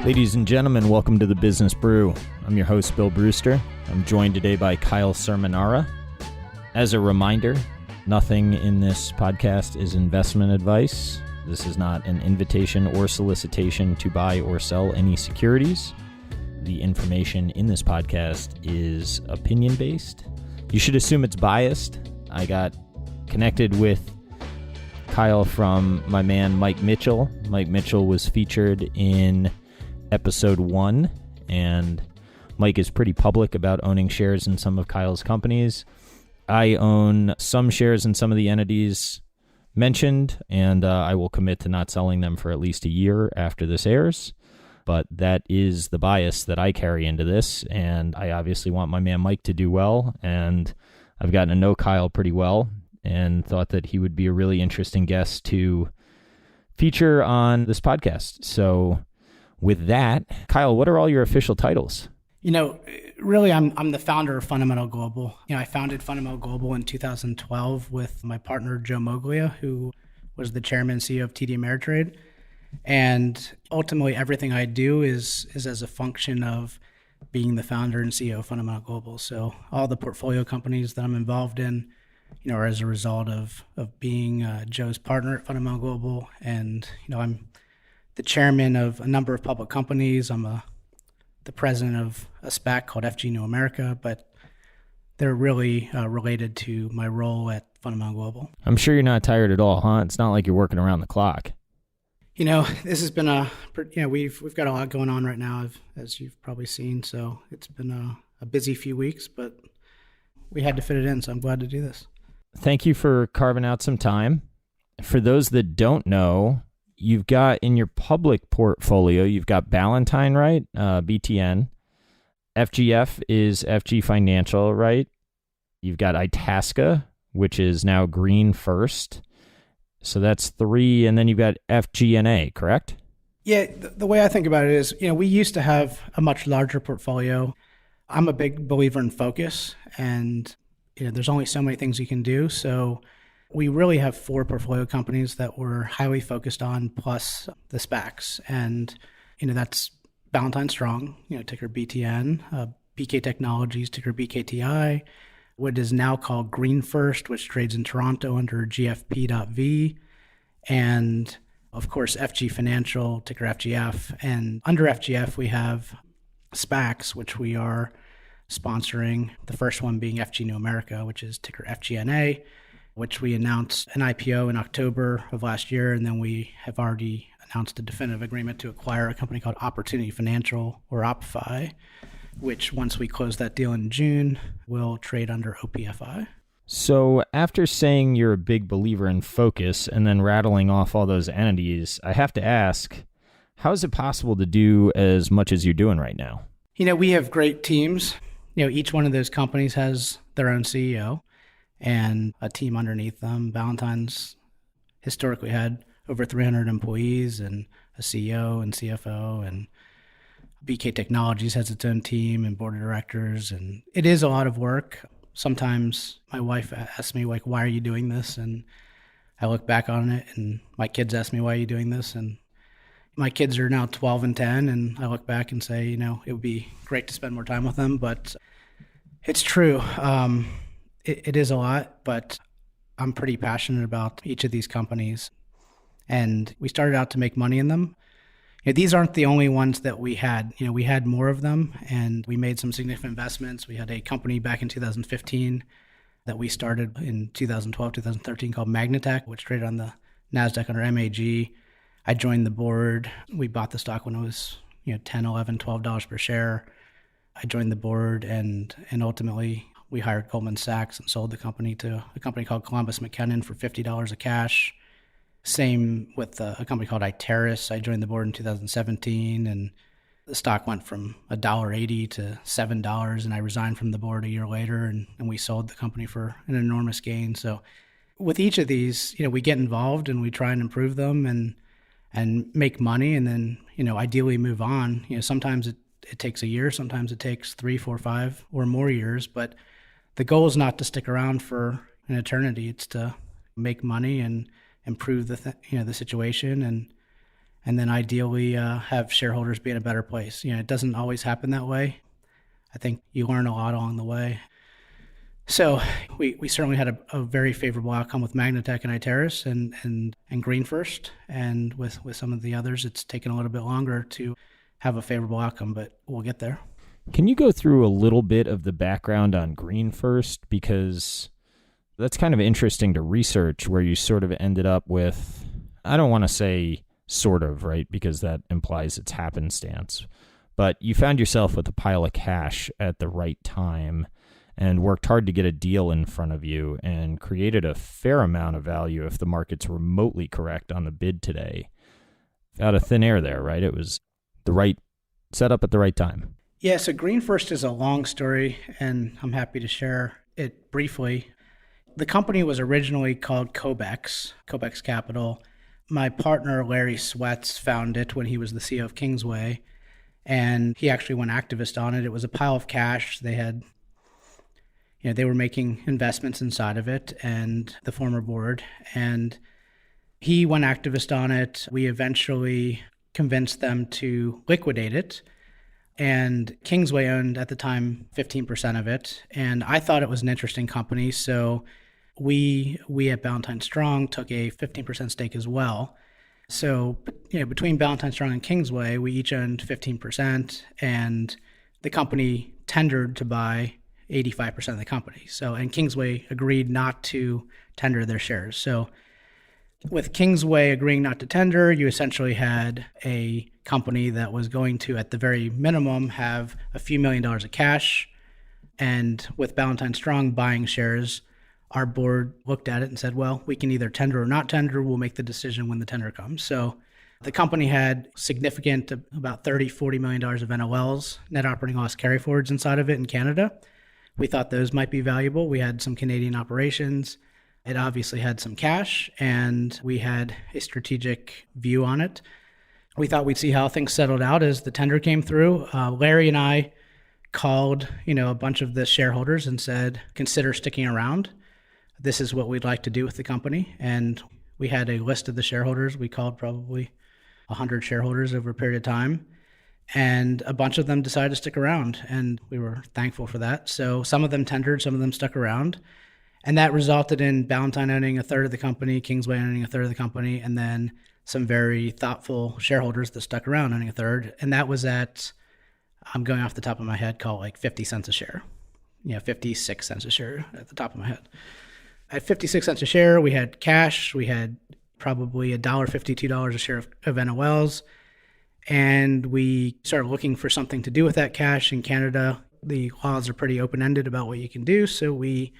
Ladies and gentlemen, welcome to the Business Brew. I'm your host, Bill Brewster. I'm joined today by Kyle Cerminara. As a reminder, nothing in this podcast is investment advice. This is not an invitation or solicitation to buy or sell any securities. The information in this podcast is opinion-based. You should assume it's biased. I got connected with Kyle from my man Mike Mitchell. Mike Mitchell was featured in episode 1, and Mike is pretty public about owning shares in some of Kyle's companies. I own some shares in some of the entities mentioned, and I will commit to not selling them for at least a year after this airs. But that is the bias that I carry into this, and I obviously want my man Mike to do well, and I've gotten to know Kyle pretty well and thought that he would be a really interesting guest to feature on this podcast. So with that, Kyle, what are all your official titles? You know, really, I'm the founder of Fundamental Global. I founded Fundamental Global in 2012 with my partner, Joe Moglia, who was the chairman and CEO of TD Ameritrade. And ultimately, everything I do is as a function of being the founder and CEO of Fundamental Global. So all the portfolio companies that I'm involved in, are as a result of being Joe's partner at Fundamental Global. And, I'm the chairman of a number of public companies. I'm the president of a SPAC called FG New America, but they're really related to my role at Fundamental Global. I'm sure you're not tired at all, huh? It's not like you're working around the clock. This has been we've got a lot going on right now, as you've probably seen. So it's been a busy few weeks, but we had to fit it in. So I'm glad to do this. Thank you for carving out some time. For those that don't know, you've got in your public portfolio, you've got Ballantine, right? BTN. FGF is FG Financial, right? You've got Itasca, which is now Green First. So that's 3. And then you've got FGNA, correct? Yeah, the way I think about it is, we used to have a much larger portfolio. I'm a big believer in focus, and there's only so many things you can do. So we really have 4 portfolio companies that we're highly focused on, plus the SPACs. And, that's Ballantine Strong, ticker BTN, BK Technologies, ticker BKTI, what is now called Green First, which trades in Toronto under GFP.V, and, of course, FG Financial, ticker FGF. And under FGF, we have SPACs, which we are sponsoring, the first one being FG New America, which is ticker FGNA, which we announced an IPO in October of last year, and then we have already announced a definitive agreement to acquire a company called Opportunity Financial, or OppFi, which once we close that deal in June, will trade under OPFI. So after saying you're a big believer in focus and then rattling off all those entities, I have to ask, how is it possible to do as much as you're doing right now? We have great teams. Each one of those companies has their own CEO and a team underneath them. Ballantine's historically had over 300 employees and a CEO and CFO, and BK Technologies has its own team and board of directors, and it is a lot of work. Sometimes my wife asks me, why are you doing this? And I look back on it, and my kids ask me, why are you doing this? And my kids are now 12 and 10, and I look back and say, it would be great to spend more time with them, but it's true. It is a lot, but I'm pretty passionate about each of these companies. And we started out to make money in them. These aren't the only ones that we had. We had more of them, and we made some significant investments. We had a company back in 2015 that we started in 2012, 2013 called Magnatech, which traded on the NASDAQ under MAG. I joined the board. We bought the stock when it was $10, $11, $12 per share. I joined the board, and ultimately we hired Goldman Sachs and sold the company to a company called Columbus McKinnon for $50 of cash. Same with a company called Iteris. I joined the board in 2017, and the stock went from $1.80 to $7, and I resigned from the board a year later, and we sold the company for an enormous gain. So with each of these, we get involved and we try and improve them and make money, and then, ideally move on. Sometimes it takes a year, sometimes it takes 3, 4, 5 or more years, but the goal is not to stick around for an eternity. It's to make money and improve the situation and then ideally have shareholders be in a better place. It doesn't always happen that way. I think you learn a lot along the way. So we certainly had a very favorable outcome with Magnatech and Iteris and GreenFirst. And with some of the others, it's taken a little bit longer to have a favorable outcome, but we'll get there. Can you go through a little bit of the background on GreenFirst? Because that's kind of interesting to research, where you sort of ended up with, I don't want to say sort of, right? Because that implies it's happenstance. But you found yourself with a pile of cash at the right time and worked hard to get a deal in front of you and created a fair amount of value if the market's remotely correct on the bid today. Out of thin air there, right? It was the right setup at the right time. Yeah, so GreenFirst is a long story, and I'm happy to share it briefly. The company was originally called Cobex Capital. My partner, Larry Sweats, found it when he was the CEO of Kingsway, and he actually went activist on it. It was a pile of cash. They had, they were making investments inside of it, and the former board, and he went activist on it. We eventually convinced them to liquidate it, and Kingsway owned at the time 15% of it, and I thought it was an interesting company, so we at Ballantine Strong took a 15% stake as well. So, between Ballantine Strong and Kingsway, we each owned 15%, and the company tendered to buy 85% of the company. So, and Kingsway agreed not to tender their shares. So, with Kingsway agreeing not to tender, you essentially had a company that was going to, at the very minimum, have a few $1 million of cash. And with Ballantine Strong buying shares, our board looked at it and said, well, we can either tender or not tender. We'll make the decision when the tender comes. So the company had significant, about $30-40 million of NOLs, net operating loss carryforwards inside of it in Canada. We thought those might be valuable. We had some Canadian operations. It obviously had some cash, and we had a strategic view on it. We thought we'd see how things settled out as the tender came through. Larry and I called, a bunch of the shareholders and said, consider sticking around. This is what we'd like to do with the company. And we had a list of the shareholders. We called probably 100 shareholders over a period of time. And a bunch of them decided to stick around. And we were thankful for that. So some of them tendered, some of them stuck around. And that resulted in Ballantine owning a third of the company, Kingsway owning a third of the company, and then some very thoughtful shareholders that stuck around owning a third. And that was at, I'm going off the top of my head, call it like 50 cents a share. 56 cents a share at the top of my head. At 56 cents a share, we had cash. We had probably $1.50, $2 a share of NOLs. And we started looking for something to do with that cash. In Canada, the laws are pretty open-ended about what you can do. So we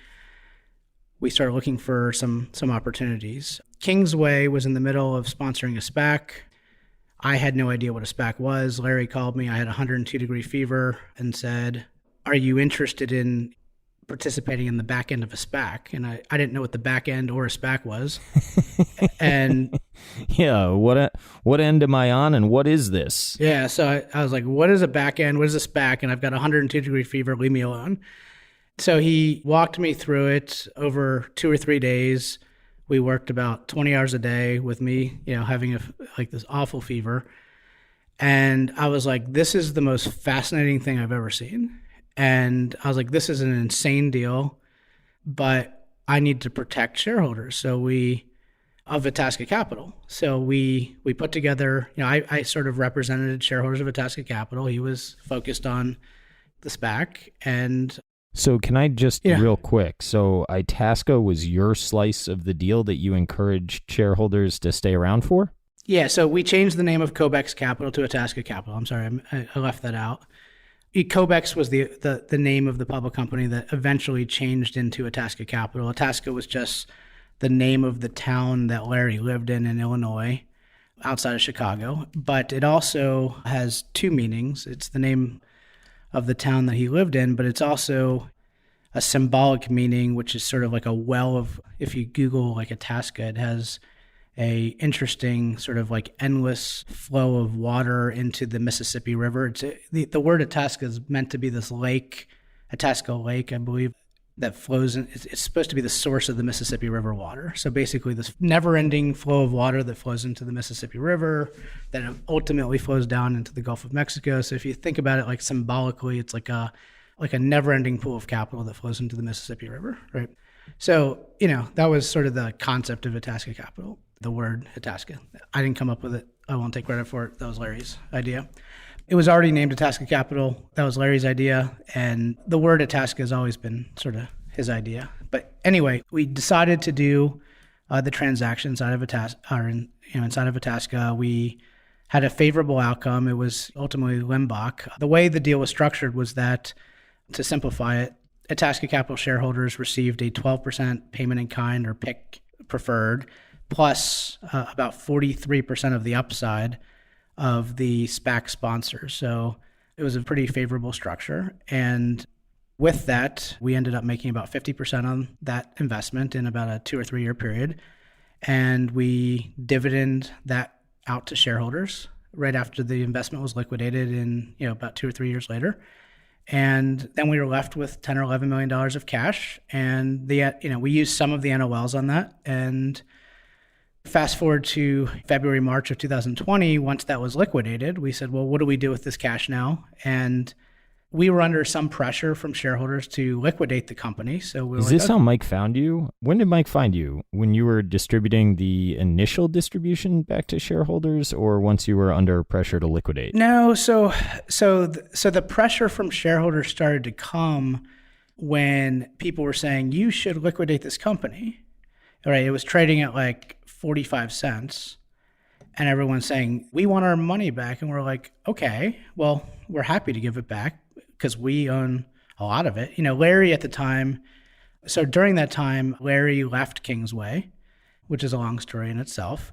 started looking for some opportunities. Kingsway was in the middle of sponsoring a SPAC. I had no idea what a SPAC was. Larry called me. I had 102-degree fever and said, are you interested in participating in the back end of a SPAC? And I didn't know what the back end or a SPAC was. And yeah, what end am I on and what is this? Yeah, so I was like, what is a back end? What is a SPAC? And I've got 102-degree fever. Leave me alone. So he walked me through it over 2 or 3 days. We worked about 20 hours a day with me, having this awful fever. And I was like, this is the most fascinating thing I've ever seen. And I was like, this is an insane deal, but I need to protect shareholders. Of Itasca Capital. So we put together, I sort of represented shareholders of Itasca Capital. He was focused on the SPAC. And so can I just real quick, so Itasca was your slice of the deal that you encouraged shareholders to stay around for? Yeah, so we changed the name of Cobex Capital to Itasca Capital. I'm sorry, I left that out. Cobex was the name of the public company that eventually changed into Itasca Capital. Itasca was just the name of the town that Larry lived in Illinois, outside of Chicago. But it also has two meanings. It's the name of the town that he lived in, but it's also a symbolic meaning, which is sort of like a well of, if you Google like Itasca, it has a interesting sort of like endless flow of water into the Mississippi River. The word Itasca is meant to be this lake, Itasca Lake, I believe. that flows in. It's supposed to be the source of the Mississippi River water. So basically this never-ending flow of water that flows into the Mississippi River that ultimately flows down into the Gulf of Mexico. So if you think about it like symbolically, it's like a never-ending pool of capital that flows into the Mississippi River, right? So, that was sort of the concept of Itasca Capital, the word Itasca. I didn't come up with it. I won't take credit for it. That was Larry's idea. It was already named Itasca Capital. That was Larry's idea. And the word Itasca has always been sort of his idea. But anyway, we decided to do the transaction inside of Itasca. We had a favorable outcome. It was ultimately Limbach. The way the deal was structured was that, to simplify it, Itasca Capital shareholders received a 12% payment in kind or PIK preferred, plus about 43% of the upside of the SPAC sponsors. So it was a pretty favorable structure. And with that, we ended up making about 50% on that investment in about a 2 or 3 year period. And we dividend that out to shareholders right after the investment was liquidated in, about 2 or 3 years later. And then we were left with $10 or $11 million of cash. And we used some of the NOLs on that. And fast forward to February, March of 2020, once that was liquidated, we said, well, what do we do with this cash now? And we were under some pressure from shareholders to liquidate the company. So we were Is this how Mike found you? When did Mike find you? When you were distributing the initial distribution back to shareholders, or once you were under pressure to liquidate? No, so the pressure from shareholders started to come when people were saying, you should liquidate this company. All right, it was trading at like 45 cents. And everyone's saying, we want our money back. And we're like, okay, well, we're happy to give it back because we own a lot of it. Larry at the time, so during that time, Larry left Kingsway, which is a long story in itself.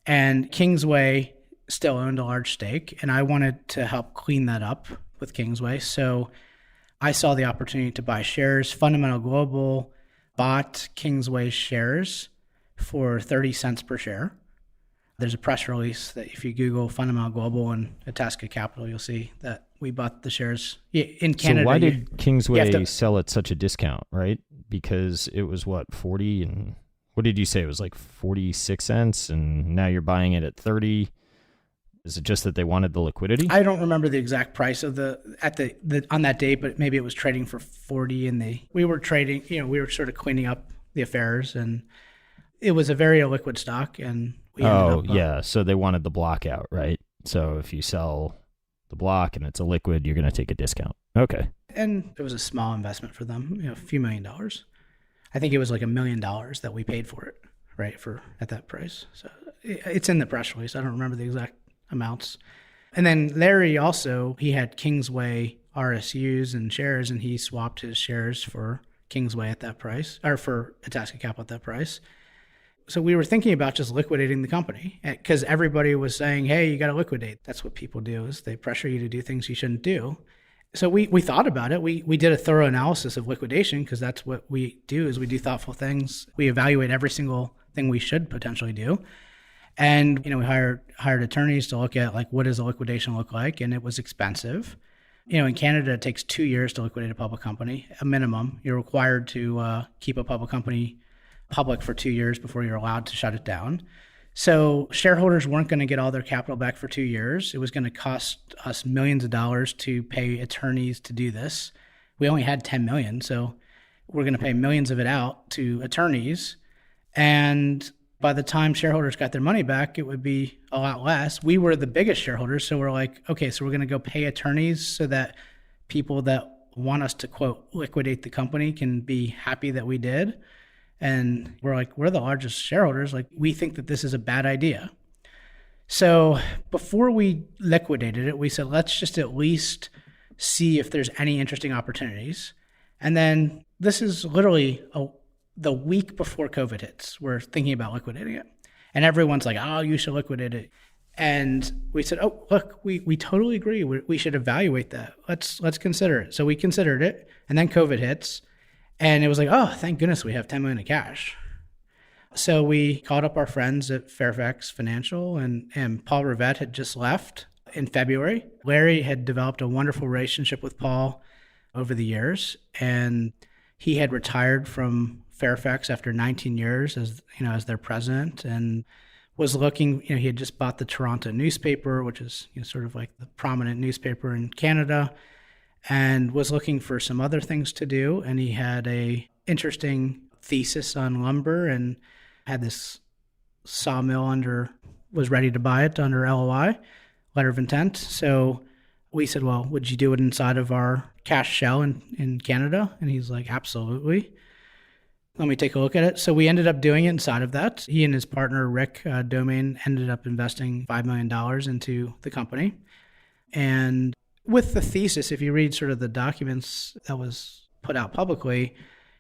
And Kingsway still owned a large stake. And I wanted to help clean that up with Kingsway. So I saw the opportunity to buy shares. Fundamental Global bought Kingsway shares for 30 cents per share. There's a press release that if you Google Fundamental Global and Itasca Capital, you'll see that we bought the shares in Canada. So why did Kingsway sell at such a discount, right? Because it was 40 and what did you say? It was like 46 cents and now you're buying it at 30. Is it just that they wanted the liquidity? I don't remember the exact price of on that date, but maybe it was trading for 40 and we were trading, we were sort of cleaning up the affairs and it was a very illiquid stock and we ended up, yeah. So they wanted the block out, right? So if you sell the block and it's a liquid, you're going to take a discount. Okay. And it was a small investment for them, a few $1 million. I think it was like $1 million that we paid for it, right? At that price. So it's in the press release. I don't remember the exact amounts. And then Larry also, he had Kingsway RSUs and shares, and he swapped his shares for Kingsway at that price, or for Itasca Capital at that price. So we were thinking about just liquidating the company because everybody was saying, hey, you got to liquidate. That's what people do, is they pressure you to do things you shouldn't do. So we thought about it. We did a thorough analysis of liquidation because that's what we do, is we do thoughtful things. We evaluate every single thing we should potentially do. And, we hired attorneys to look at what does a liquidation look like? And it was expensive. In Canada, it takes 2 years to liquidate a public company, a minimum. You're required to keep a public company public for 2 years before you're allowed to shut it down. So shareholders weren't going to get all their capital back for 2 years. It was going to cost us millions of dollars to pay attorneys to do this. We only had 10 million, so we're going to pay millions of it out to attorneys. And by the time shareholders got their money back, it would be a lot less. We were the biggest shareholders, so we're like, okay, so we're going to go pay attorneys so that people that want us to, quote, liquidate the company can be happy that we did. And we're like, we're the largest shareholders. We think that this is a bad idea. So before we liquidated it, we said, let's just at least see if there's any interesting opportunities. And then this is literally the week before COVID hits. We're thinking about liquidating it. And everyone's like, oh, you should liquidate it. And we said, oh, look, we totally agree. We should evaluate that. Let's consider it. So we considered it. And then COVID hits. And it was like, oh, thank goodness we have $10 million in cash. So we called up our friends at Fairfax Financial, and Paul Rivette had just left in February. Larry had developed a wonderful relationship with Paul over the years, and He had retired from Fairfax after 19 years as their president, and was looking, he had just bought the Toronto newspaper, which is sort of like the prominent newspaper in Canada, and was looking for some other things to do. And he had a interesting thesis on lumber and had this sawmill was ready to buy it under LOI, letter of intent. So we said, well, would you do it inside of our cash shell in Canada? And he's like, absolutely. Let me take a look at it. So we ended up doing it inside of that. He and his partner, Rick Domain, ended up investing $5 million into the company. And with the thesis, if you read sort of the documents that was put out publicly,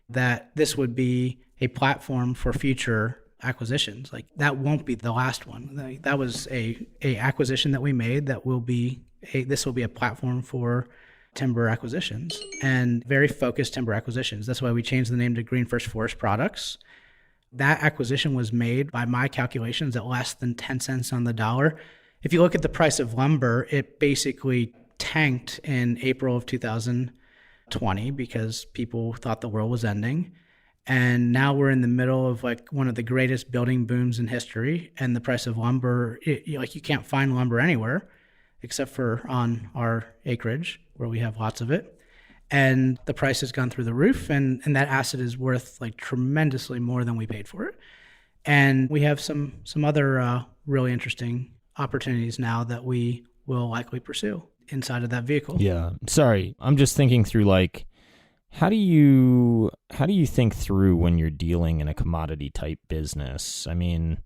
that this would be a platform for future acquisitions. Like, that won't be the last one. That was a acquisition that we made that this will be a platform for timber acquisitions, and very focused timber acquisitions. That's why we changed the name to Green First Forest Products. That acquisition was made, by my calculations, at less than 10 cents on the dollar. If you look at the price of lumber, it basically tanked in April of 2020 because people thought the world was ending. And now we're in the middle of like one of the greatest building booms in history. And the price of lumber, you can't find lumber anywhere except for on our acreage where we have lots of it. And the price has gone through the roof, and that asset is worth like tremendously more than we paid for it. And we have some other really interesting opportunities now that we will likely pursue inside of that vehicle. Yeah. Sorry. I'm just thinking through, like, how do you think through when you're dealing in a commodity type business? I mean,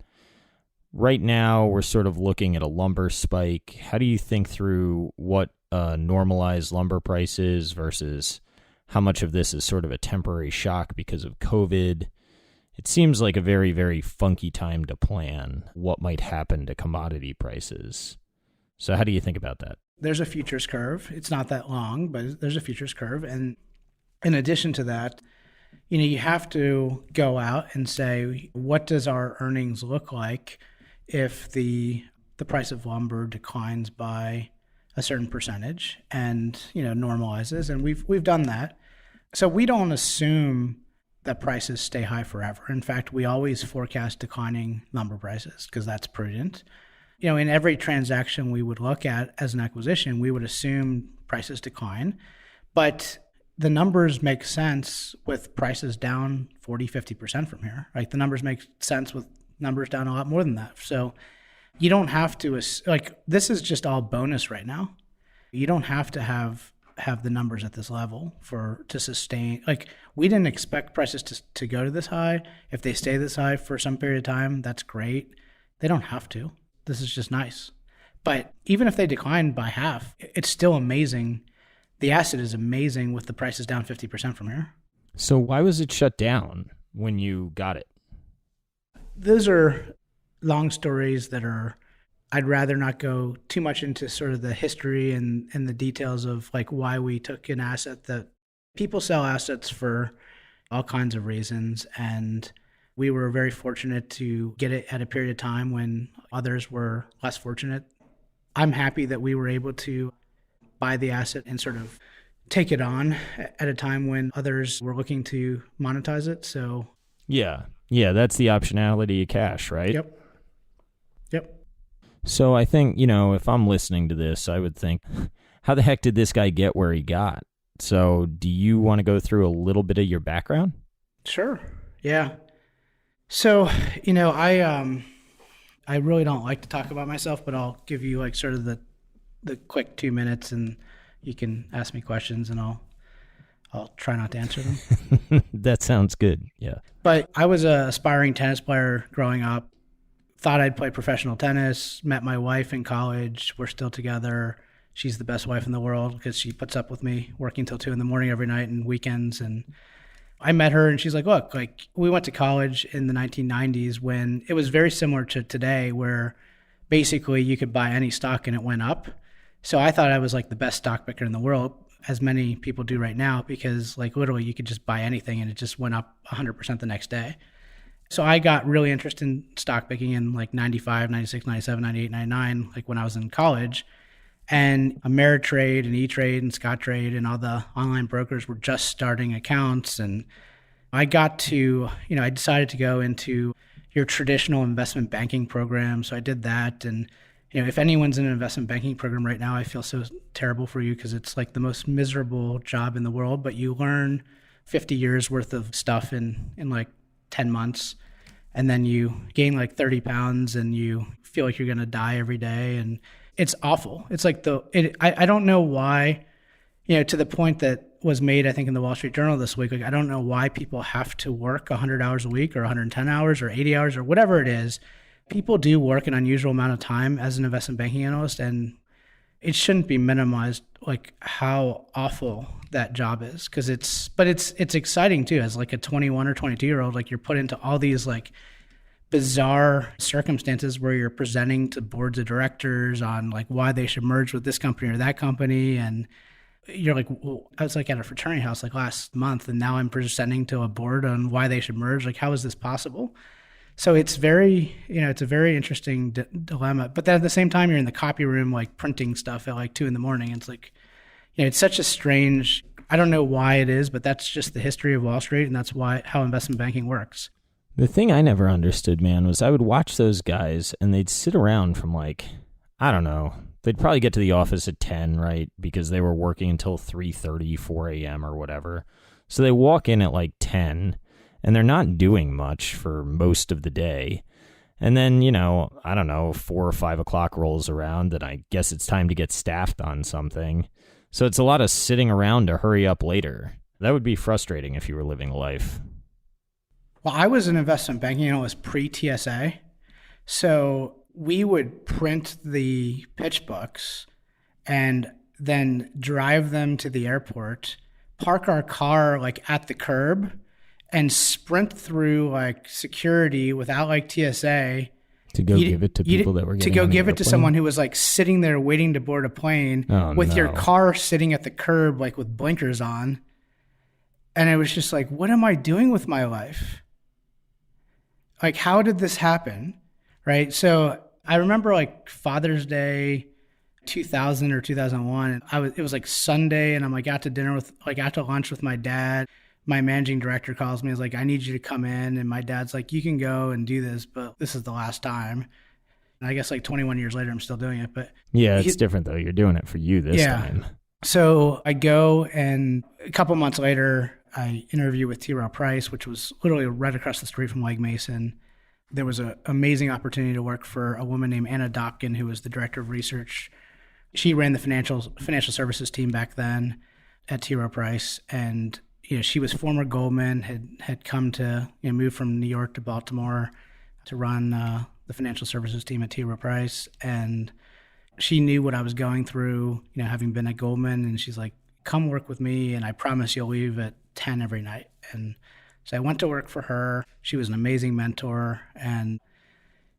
right now we're sort of looking at a lumber spike. How do you think through what normalized lumber price is versus how much of this is sort of a temporary shock because of COVID? It seems like a very, very funky time to plan what might happen to commodity prices. So how do you think about that? There's a futures curve. It's not that long, but there's a futures curve. And in addition to that, you have to go out and say, what does our earnings look like if the price of lumber declines by a certain percentage and normalizes? And we've done that. So we don't assume that prices stay high forever. In fact, we always forecast declining lumber prices because that's prudent. In every transaction we would look at as an acquisition, we would assume prices decline, but the numbers make sense with prices down 40, 50% from here. Right? The numbers make sense with numbers down a lot more than that. So you don't have to, this is just all bonus right now. You don't have to have the numbers at this level to sustain. Like, we didn't expect prices to go to this high. If they stay this high for some period of time, that's great. They don't have to. This is just nice. But even if they decline by half, it's still amazing. The asset is amazing with the prices down 50% from here. So why was it shut down when you got it? Those are long stories I'd rather not go too much into sort of the history and the details of like why we took an asset. That people sell assets for all kinds of reasons. And we were very fortunate to get it at a period of time when others were less fortunate. I'm happy that we were able to buy the asset and sort of take it on at a time when others were looking to monetize it. So yeah, that's the optionality of cash, right? Yep. So I think, if I'm listening to this, I would think, how the heck did this guy get where he got? So do you want to go through a little bit of your background? Sure. Yeah. So, I really don't like to talk about myself, but I'll give you like sort of the quick 2 minutes, and you can ask me questions and I'll try not to answer them. That sounds good. Yeah. But I was an aspiring tennis player growing up. Thought I'd play professional tennis, met my wife in college. We're still together. She's the best wife in the world because she puts up with me working till 2 a.m. every night and weekends. And I met her and she's like, look, like, we went to college in the 1990s when it was very similar to today, where basically you could buy any stock and it went up. So I thought I was like the best stock picker in the world, as many people do right now, because like literally you could just buy anything and it just went up 100% the next day. So I got really interested in stock picking in like 95, 96, 97, 98, 99, like when I was in college. And Ameritrade and E-Trade and Scottrade and all the online brokers were just starting accounts. And I decided to go into your traditional investment banking program. So I did that. And, if anyone's in an investment banking program right now, I feel so terrible for you because it's like the most miserable job in the world, but you learn 50 years worth of stuff in like 10 months. And then you gain like 30 pounds and you feel like you're going to die every day. And it's awful. It's like I don't know why, to the point that was made, I think, in the Wall Street Journal this week. Like, I don't know why people have to work 100 hours a week or 110 hours or 80 hours or whatever it is. People do work an unusual amount of time as an investment banking analyst, and it shouldn't be minimized, like how awful that job is. Because it's exciting too. As like a 21 or 22-year-old, like you're put into all these like bizarre circumstances where you're presenting to boards of directors on like why they should merge with this company or that company. And you're like, well, I was like at a fraternity house like last month, and now I'm presenting to a board on why they should merge. Like, how is this possible? So it's it's a very interesting dilemma. But then at the same time, you're in the copy room, like printing stuff at like 2 a.m. It's like, it's such a strange, I don't know why it is, but that's just the history of Wall Street. And that's how investment banking works. The thing I never understood, man, was I would watch those guys and they'd sit around from like, I don't know, they'd probably get to the office at 10, right? Because they were working until 3:30, 4 a.m. or whatever. So they walk in at like 10 and they're not doing much for most of the day. And then, I don't know, 4 or 5 o'clock rolls around and I guess it's time to get staffed on something. So it's a lot of sitting around to hurry up later. That would be frustrating if you were living life. Well, I was an investment banking analyst pre-TSA. So we would print the pitch books and then drive them to the airport, park our car like at the curb, and sprint through like security without like TSA to go give it to people that were getting to go on the give it airplane? to someone who was like sitting there waiting to board a plane with your car sitting at the curb like with blinkers on. And it was just like, what am I doing with my life? Like, how did this happen? Right? So I remember like Father's Day 2000 or 2001. It was like Sunday, and I'm like out to lunch with my dad. My managing director calls me. He's like, I need you to come in. And my dad's like, you can go and do this, but this is the last time. And I guess like 21 years later, I'm still doing it. But yeah, it's different though. You're doing it for you this time. So I go, and a couple months later, I interview with T. Rowe Price, which was literally right across the street from Legg Mason. There was an amazing opportunity to work for a woman named Anna Dopkin, who was the director of research. She ran the financial services team back then at T. Rowe Price, and she was former Goldman, had come to move from New York to Baltimore to run the financial services team at T. Rowe Price, and she knew what I was going through, having been at Goldman, and she's like, "Come work with me, and I promise you'll leave at 10 every night." And so I went to work for her. She was an amazing mentor, and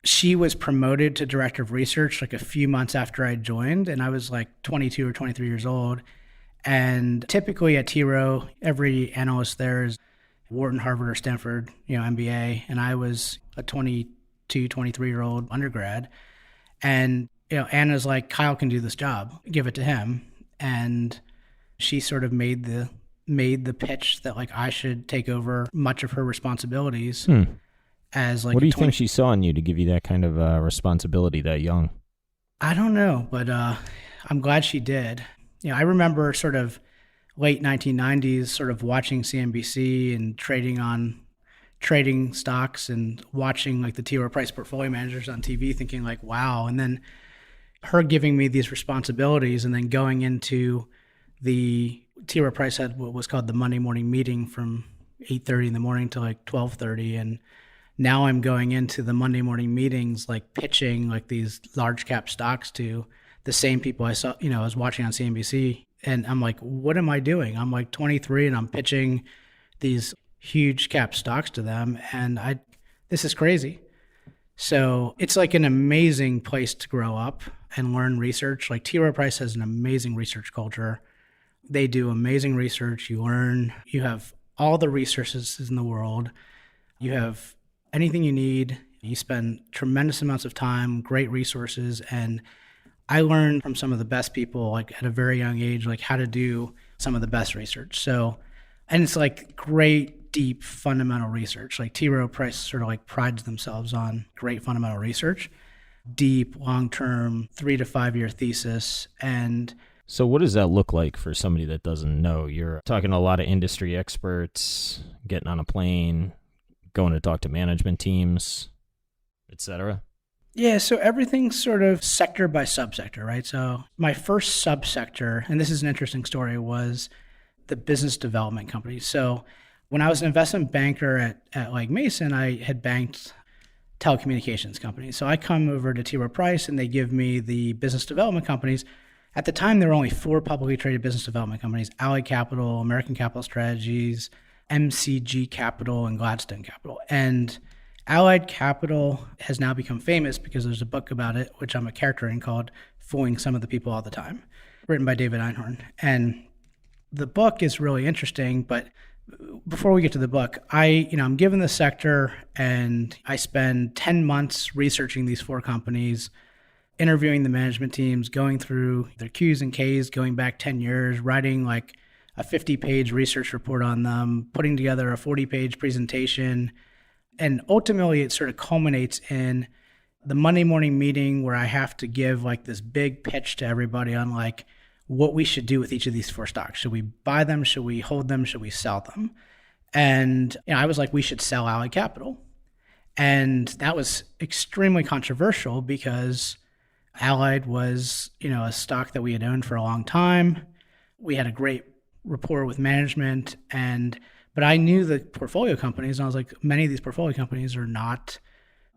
she was promoted to director of research like a few months after I joined, and I was like 22 or 23 years old. And typically at T. Rowe, every analyst there is Wharton, Harvard, or Stanford, MBA, and I was a 22, 23-year-old undergrad. And Anna's like, Kyle can do this job, give it to him. And she sort of made the pitch that like I should take over much of her responsibilities as like. What do you think she saw in you to give you that kind of responsibility that young? I don't know, but I'm glad she did. I remember sort of late 1990s, sort of watching CNBC and trading stocks and watching like the T. Rowe Price portfolio managers on TV, thinking like, wow. And then her giving me these responsibilities, and then going into the T. Rowe Price had what was called the Monday morning meeting from 8:30 in the morning to like 12:30. And now I'm going into the Monday morning meetings, like pitching like these large cap stocks to the same people I saw, I was watching on CNBC. And I'm like, what am I doing? I'm like 23 and I'm pitching these huge cap stocks to them. And this is crazy. So it's like an amazing place to grow up and learn research. Like T. Rowe Price has an amazing research culture. They do amazing research. You learn, you have all the resources in the world. You have anything you need. You spend tremendous amounts of time, great resources. And I learned from some of the best people, like at a very young age, like how to do some of the best research. So, and it's like great, deep, fundamental research. Like T. Rowe Price sort of like prides themselves on great fundamental research, deep, long-term, 3 to 5 year thesis. And so what does that look like for somebody that doesn't know? You're talking to a lot of industry experts, getting on a plane, going to talk to management teams, etc. Yeah, so everything's sort of sector by subsector, right? So my first subsector, and this is an interesting story, was the business development company. So when I was an investment banker at Legg Mason, I had banked telecommunications companies. So I come over to T. Rowe Price and they give me the business development companies. At the time, there were only 4 publicly traded business development companies: Allied Capital, American Capital Strategies, MCG Capital, and Gladstone Capital. And Allied Capital has now become famous because there's a book about it, which I'm a character in, called Fooling Some of the People All the Time, written by David Einhorn. And the book is really interesting, but before we get to the book, I'm given the sector and I spend 10 months researching these 4 companies, interviewing the management teams, going through their Qs and Ks, going back 10 years, writing like a 50-page research report on them, putting together a 40-page presentation. And ultimately, it sort of culminates in the Monday morning meeting where I have to give like this big pitch to everybody on like what we should do with each of these 4 stocks. Should we buy them? Should we hold them? Should we sell them? And I was like, we should sell Allied Capital. And that was extremely controversial because Allied was, a stock that we had owned for a long time. We had a great rapport with management, but I knew the portfolio companies, and I was like, many of these portfolio companies are not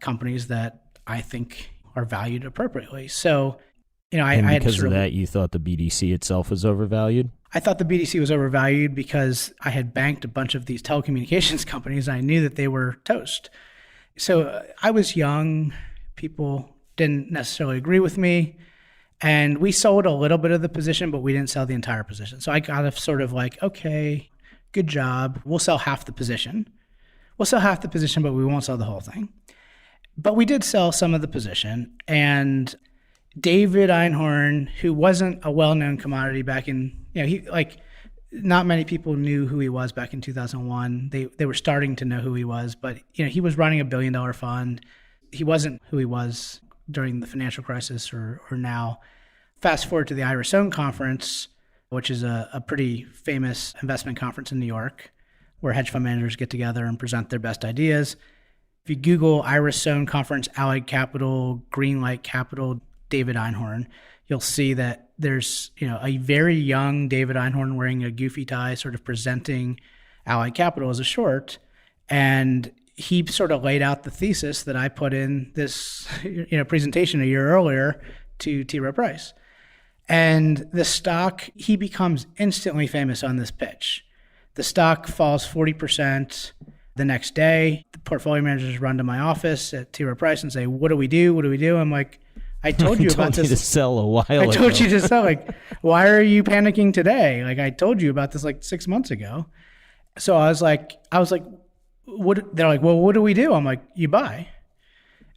companies that I think are valued appropriately. So, I and had because of that, you thought the BDC itself was overvalued? I thought the BDC was overvalued because I had banked a bunch of these telecommunications companies, and I knew that they were toast. So I was young. People didn't necessarily agree with me. And we sold a little bit of the position, but we didn't sell the entire position. So I got a sort of like, okay, good job. We'll sell half the position. We'll sell half the position, but we won't sell the whole thing. But we did sell some of the position. And David Einhorn, who wasn't a well-known commodity back in, not many people knew who he was back in 2001. They were starting to know who he was, but he was running $1 billion fund. He wasn't who he was during the financial crisis or now. Fast forward to the Ira Sohn conference, which is a pretty famous investment conference in New York, where hedge fund managers get together and present their best ideas. If you Google Ira Sohn conference, Allied Capital, Greenlight Capital, David Einhorn, you'll see that there's a very young David Einhorn wearing a goofy tie, sort of presenting Allied Capital as a short, and he sort of laid out the thesis that I put in this presentation a year earlier to T. Rowe Price. And the stock, he becomes instantly famous on this pitch. The stock falls 40% the next day. The portfolio managers run to my office at T. Rowe Price and say, what do we do? What do we do? I'm like, I told you about this. I told you to sell a while ago. I told you to sell. Like, why are you panicking today? Like, I told you about this like 6 months ago. So I was like, what? They're like, well, what do we do? I'm like, you buy.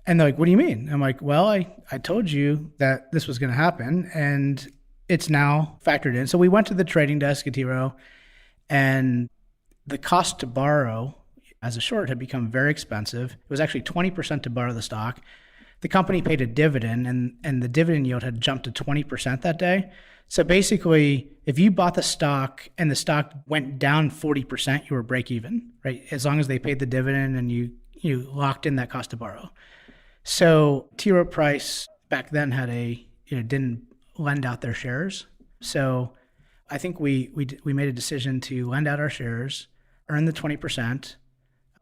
And they're like, what do you mean? I'm like, well, I told you that this was going to happen and it's now factored in. So we went to the trading desk at T. Rowe, and the cost to borrow as a short had become very expensive. It was actually 20% to borrow the stock. The company paid a dividend, and the dividend yield had jumped to 20% that day. So basically, if you bought the stock and the stock went down 40%, you were break even, right? As long as they paid the dividend and you locked in that cost to borrow. So T. Rowe Price back then had didn't lend out their shares. So I think we made a decision to lend out our shares, earn the 20%,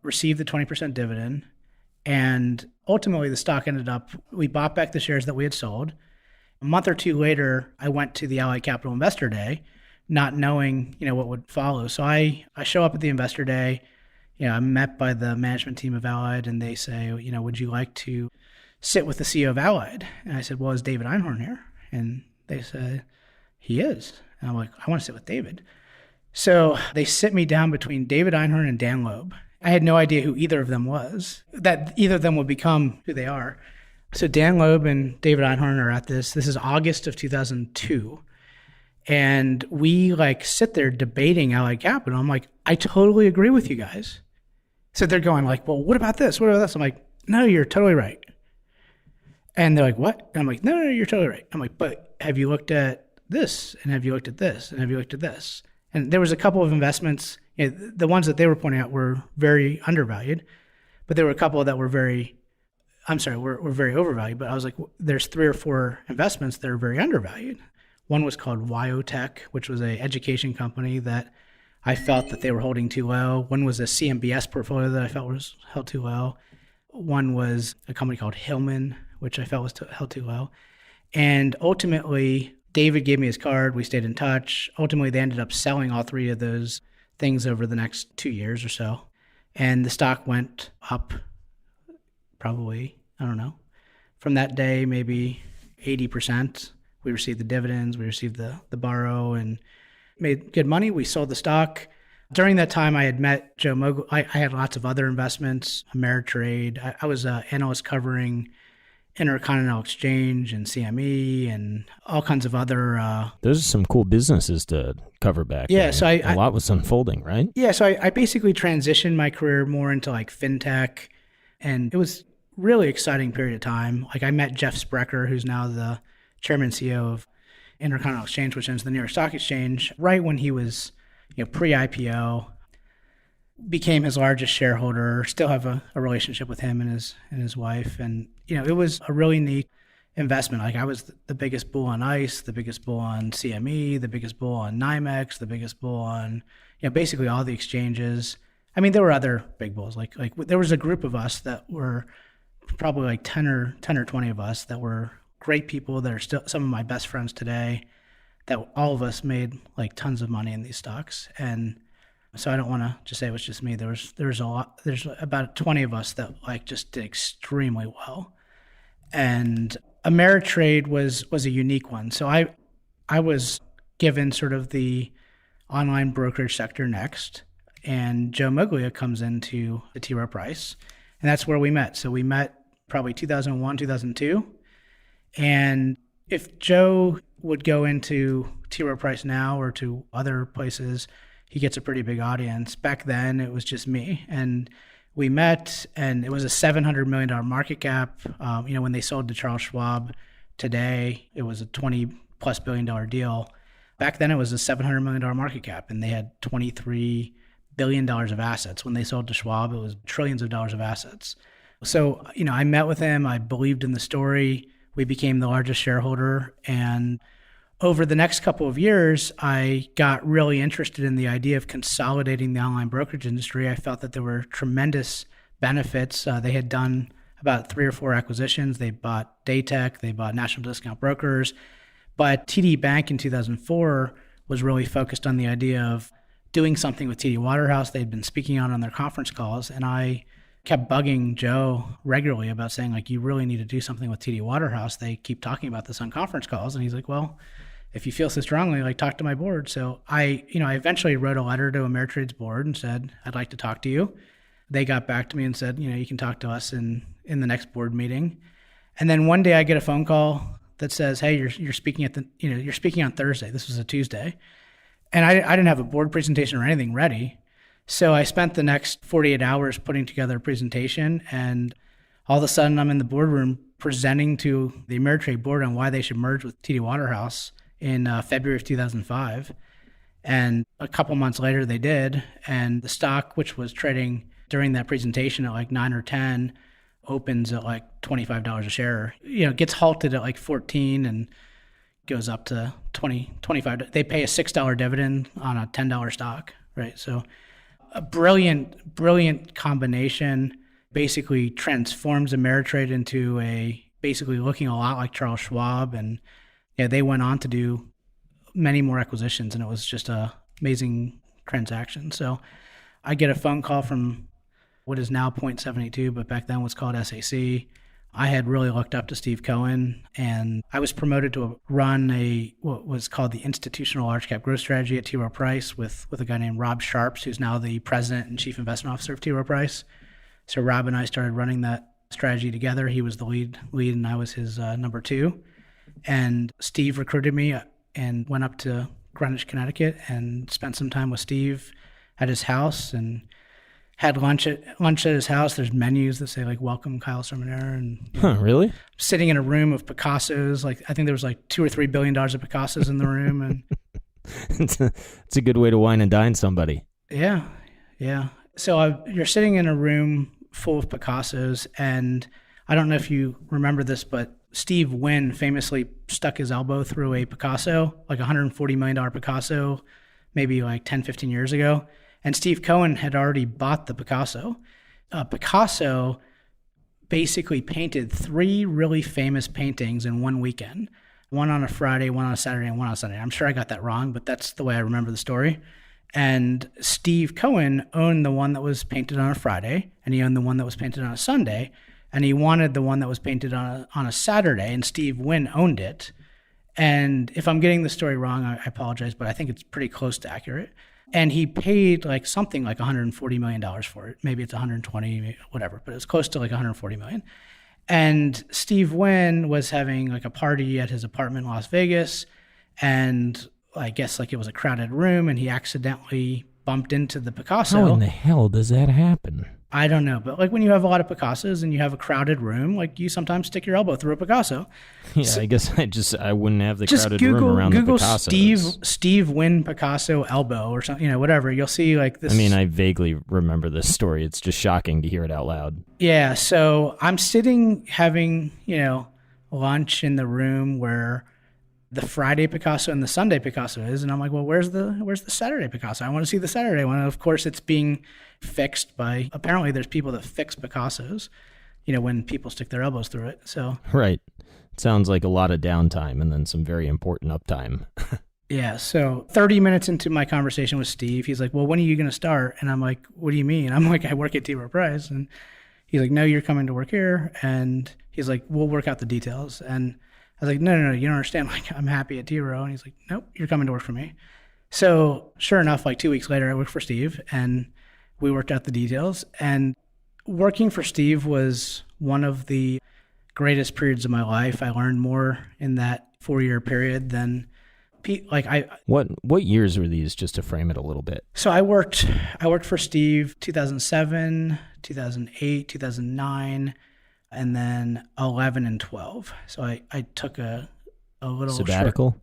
receive the 20% dividend, and ultimately the stock we bought back the shares that we had sold. A month or two later, I went to the Allied Capital Investor Day, not knowing, what would follow. So I show up at the Investor Day. I'm met by the management team of Allied, and they say, would you like to sit with the CEO of Allied? And I said, well, is David Einhorn here? And they said, he is. And I'm like, I want to sit with David. So they sit me down between David Einhorn and Dan Loeb. I had no idea who either of them was, that either of them would become who they are. So Dan Loeb and David Einhorn are at this. This is August of 2002. And we sit there debating Ally Capital. I'm like, I totally agree with you guys. So they're going well, what about this? What about this? I'm like, no, you're totally right. And they're like, what? And I'm like, no, you're totally right. I'm like, but have you looked at this? And have you looked at this? And have you looked at this? And there was a couple of investments. The ones that they were pointing out were very undervalued, but there were a couple that were very overvalued. But I was like, there's 3 or 4 investments that are very undervalued. One was called Wyotech, which was an education company that I felt that they were holding too low. One was a CMBS portfolio that I felt was held too low. One was a company called Hillman, which I felt was held too low. And ultimately, David gave me his card. We stayed in touch. Ultimately, they ended up selling all 3 of those things over the next 2 years or so. And the stock went up probably, I don't know, from that day, maybe 80%. We received the dividends, we received the borrow, and made good money. We sold the stock. During that time, I had met Joe Mogul. I had lots of other investments, Ameritrade. I was an analyst covering Intercontinental Exchange and CME and all kinds of other... Those are some cool businesses to cover back then. So a lot was unfolding, right? Yeah, so I basically transitioned my career more into fintech, and it was really exciting period of time. I met Jeff Sprecher, who's now the chairman and CEO of Intercontinental Exchange, which owns the New York Stock Exchange, right when he was pre-IPO, became his largest shareholder, still have a relationship with him and his wife. And, it was a really neat investment. I was the biggest bull on ICE, the biggest bull on CME, the biggest bull on NYMEX, the biggest bull on, basically all the exchanges. I mean, there were other big bulls. There was a group of us that were probably 10 or 20 of us that were great people that are still some of my best friends today, that all of us made tons of money in these stocks. And so I don't want to just say it was just me. There's about 20 of us that just did extremely well. And Ameritrade was a unique one. So I was given sort of the online brokerage sector next, and Joe Moglia comes into the T. Rowe Price, and that's where we met. So we met probably 2001, 2002. And if Joe would go into T. Rowe Price now or to other places, he gets a pretty big audience. Back then, it was just me. And we met, and it was a $700 million market cap. When they sold to Charles Schwab today, it was a $20+ billion deal. Back then, it was a $700 million market cap, and they had $23 billion of assets. When they sold to Schwab, it was trillions of dollars of assets. So, I met with him. I believed in the story. We became the largest shareholder. And over the next couple of years, I got really interested in the idea of consolidating the online brokerage industry. I felt that there were tremendous benefits. They had done about 3 or 4 acquisitions. They bought Daytech, they bought National Discount Brokers. But TD Bank in 2004 was really focused on the idea of doing something with TD Waterhouse. They'd been speaking on their conference calls, and I kept bugging Joe regularly about saying, you really need to do something with TD Waterhouse. They keep talking about this on conference calls. And he's like, well, if you feel so strongly, talk to my board. So I eventually wrote a letter to Ameritrade's board and said, I'd like to talk to you. They got back to me and said, you can talk to us in the next board meeting. And then one day I get a phone call that says, hey, you're speaking you're speaking on Thursday. This was a Tuesday. And I didn't have a board presentation or anything ready. So I spent the next 48 hours putting together a presentation, and all of a sudden I'm in the boardroom presenting to the Ameritrade board on why they should merge with TD Waterhouse in February of 2005. And a couple months later they did, and the stock, which was trading during that presentation at 9 or 10, opens at $25 a share. Gets halted at 14 and goes up to 20, 25. They pay a $6 dividend on a $10 stock, right? So a brilliant combination, basically transforms Ameritrade into basically looking a lot like Charles Schwab. And they went on to do many more acquisitions, and it was just a amazing transaction. So I get a phone call from what is now Point72, but back then was called SAC. I had really looked up to Steve Cohen, and I was promoted to run what was called the Institutional Large Cap Growth Strategy at T. Rowe Price with a guy named Rob Sharps, who's now the president and chief investment officer of T. Rowe Price. So Rob and I started running that strategy together. He was the lead, and I was his number two. And Steve recruited me and went up to Greenwich, Connecticut, and spent some time with Steve at his house and had lunch at his house. There's menus that say like "Welcome, Kyle Cerminara," and really? Sitting in a room of Picassos. Like I think there was like $2 or $3 billion of Picassos in the room, and it's a good way to wine and dine somebody. Yeah. So you're sitting in a room full of Picassos, and I don't know if you remember this, but Steve Wynn famously stuck his elbow through a Picasso, like a $140 million Picasso, maybe like 10, 15 years ago. And Steve Cohen had already bought the Picasso. Picasso basically painted 3 really famous paintings in one weekend, one on a Friday, one on a Saturday, and one on a Sunday. I'm sure I got that wrong, but that's the way I remember the story. And Steve Cohen owned the one that was painted on a Friday, and he owned the one that was painted on a Sunday, and he wanted the one that was painted on a Saturday, and Steve Wynn owned it. And if I'm getting the story wrong, I apologize, but I think it's pretty close to accurate. And he paid like something like $140 million for it. Maybe it's 120, whatever, but it's close to like $140 million. And Steve Wynn was having like a party at his apartment in Las Vegas, and I guess like it was a crowded room, and he accidentally bumped into the Picasso. How in the hell does that happen? I don't know, but like when you have a lot of Picassos and you have a crowded room, like you sometimes stick your elbow through a Picasso. Yeah, so, I guess I wouldn't have the crowded room around Google the Picassos. Steve Wynn Picasso elbow or something, whatever. You'll see like this. I mean, I vaguely remember this story. It's just shocking to hear it out loud. Yeah, so I'm sitting having, lunch in the room where the Friday Picasso and the Sunday Picasso is, and I'm like, well, where's the Saturday Picasso? I want to see the Saturday one. And of course, it's being fixed by, apparently there's people that fix Picassos, when people stick their elbows through it. So right. It sounds like a lot of downtime and then some very important uptime. Yeah, so 30 minutes into my conversation with Steve, he's like, well, when are you going to start? And I'm like, what do you mean? I'm like, I work at T. Rowe Price. And he's like, no, you're coming to work here. And he's like, we'll work out the details. And I was like, no, you don't understand. Like, I'm happy at T. Rowe. And he's like, nope, you're coming to work for me. So sure enough, like 2 weeks later, I worked for Steve, and we worked out the details. And working for Steve was one of the greatest periods of my life. I learned more in that 4-year period than What years were these, just to frame it a little bit? So I worked for Steve 2007, 2008, 2009. And then 11 and 12. So I took a little sabbatical.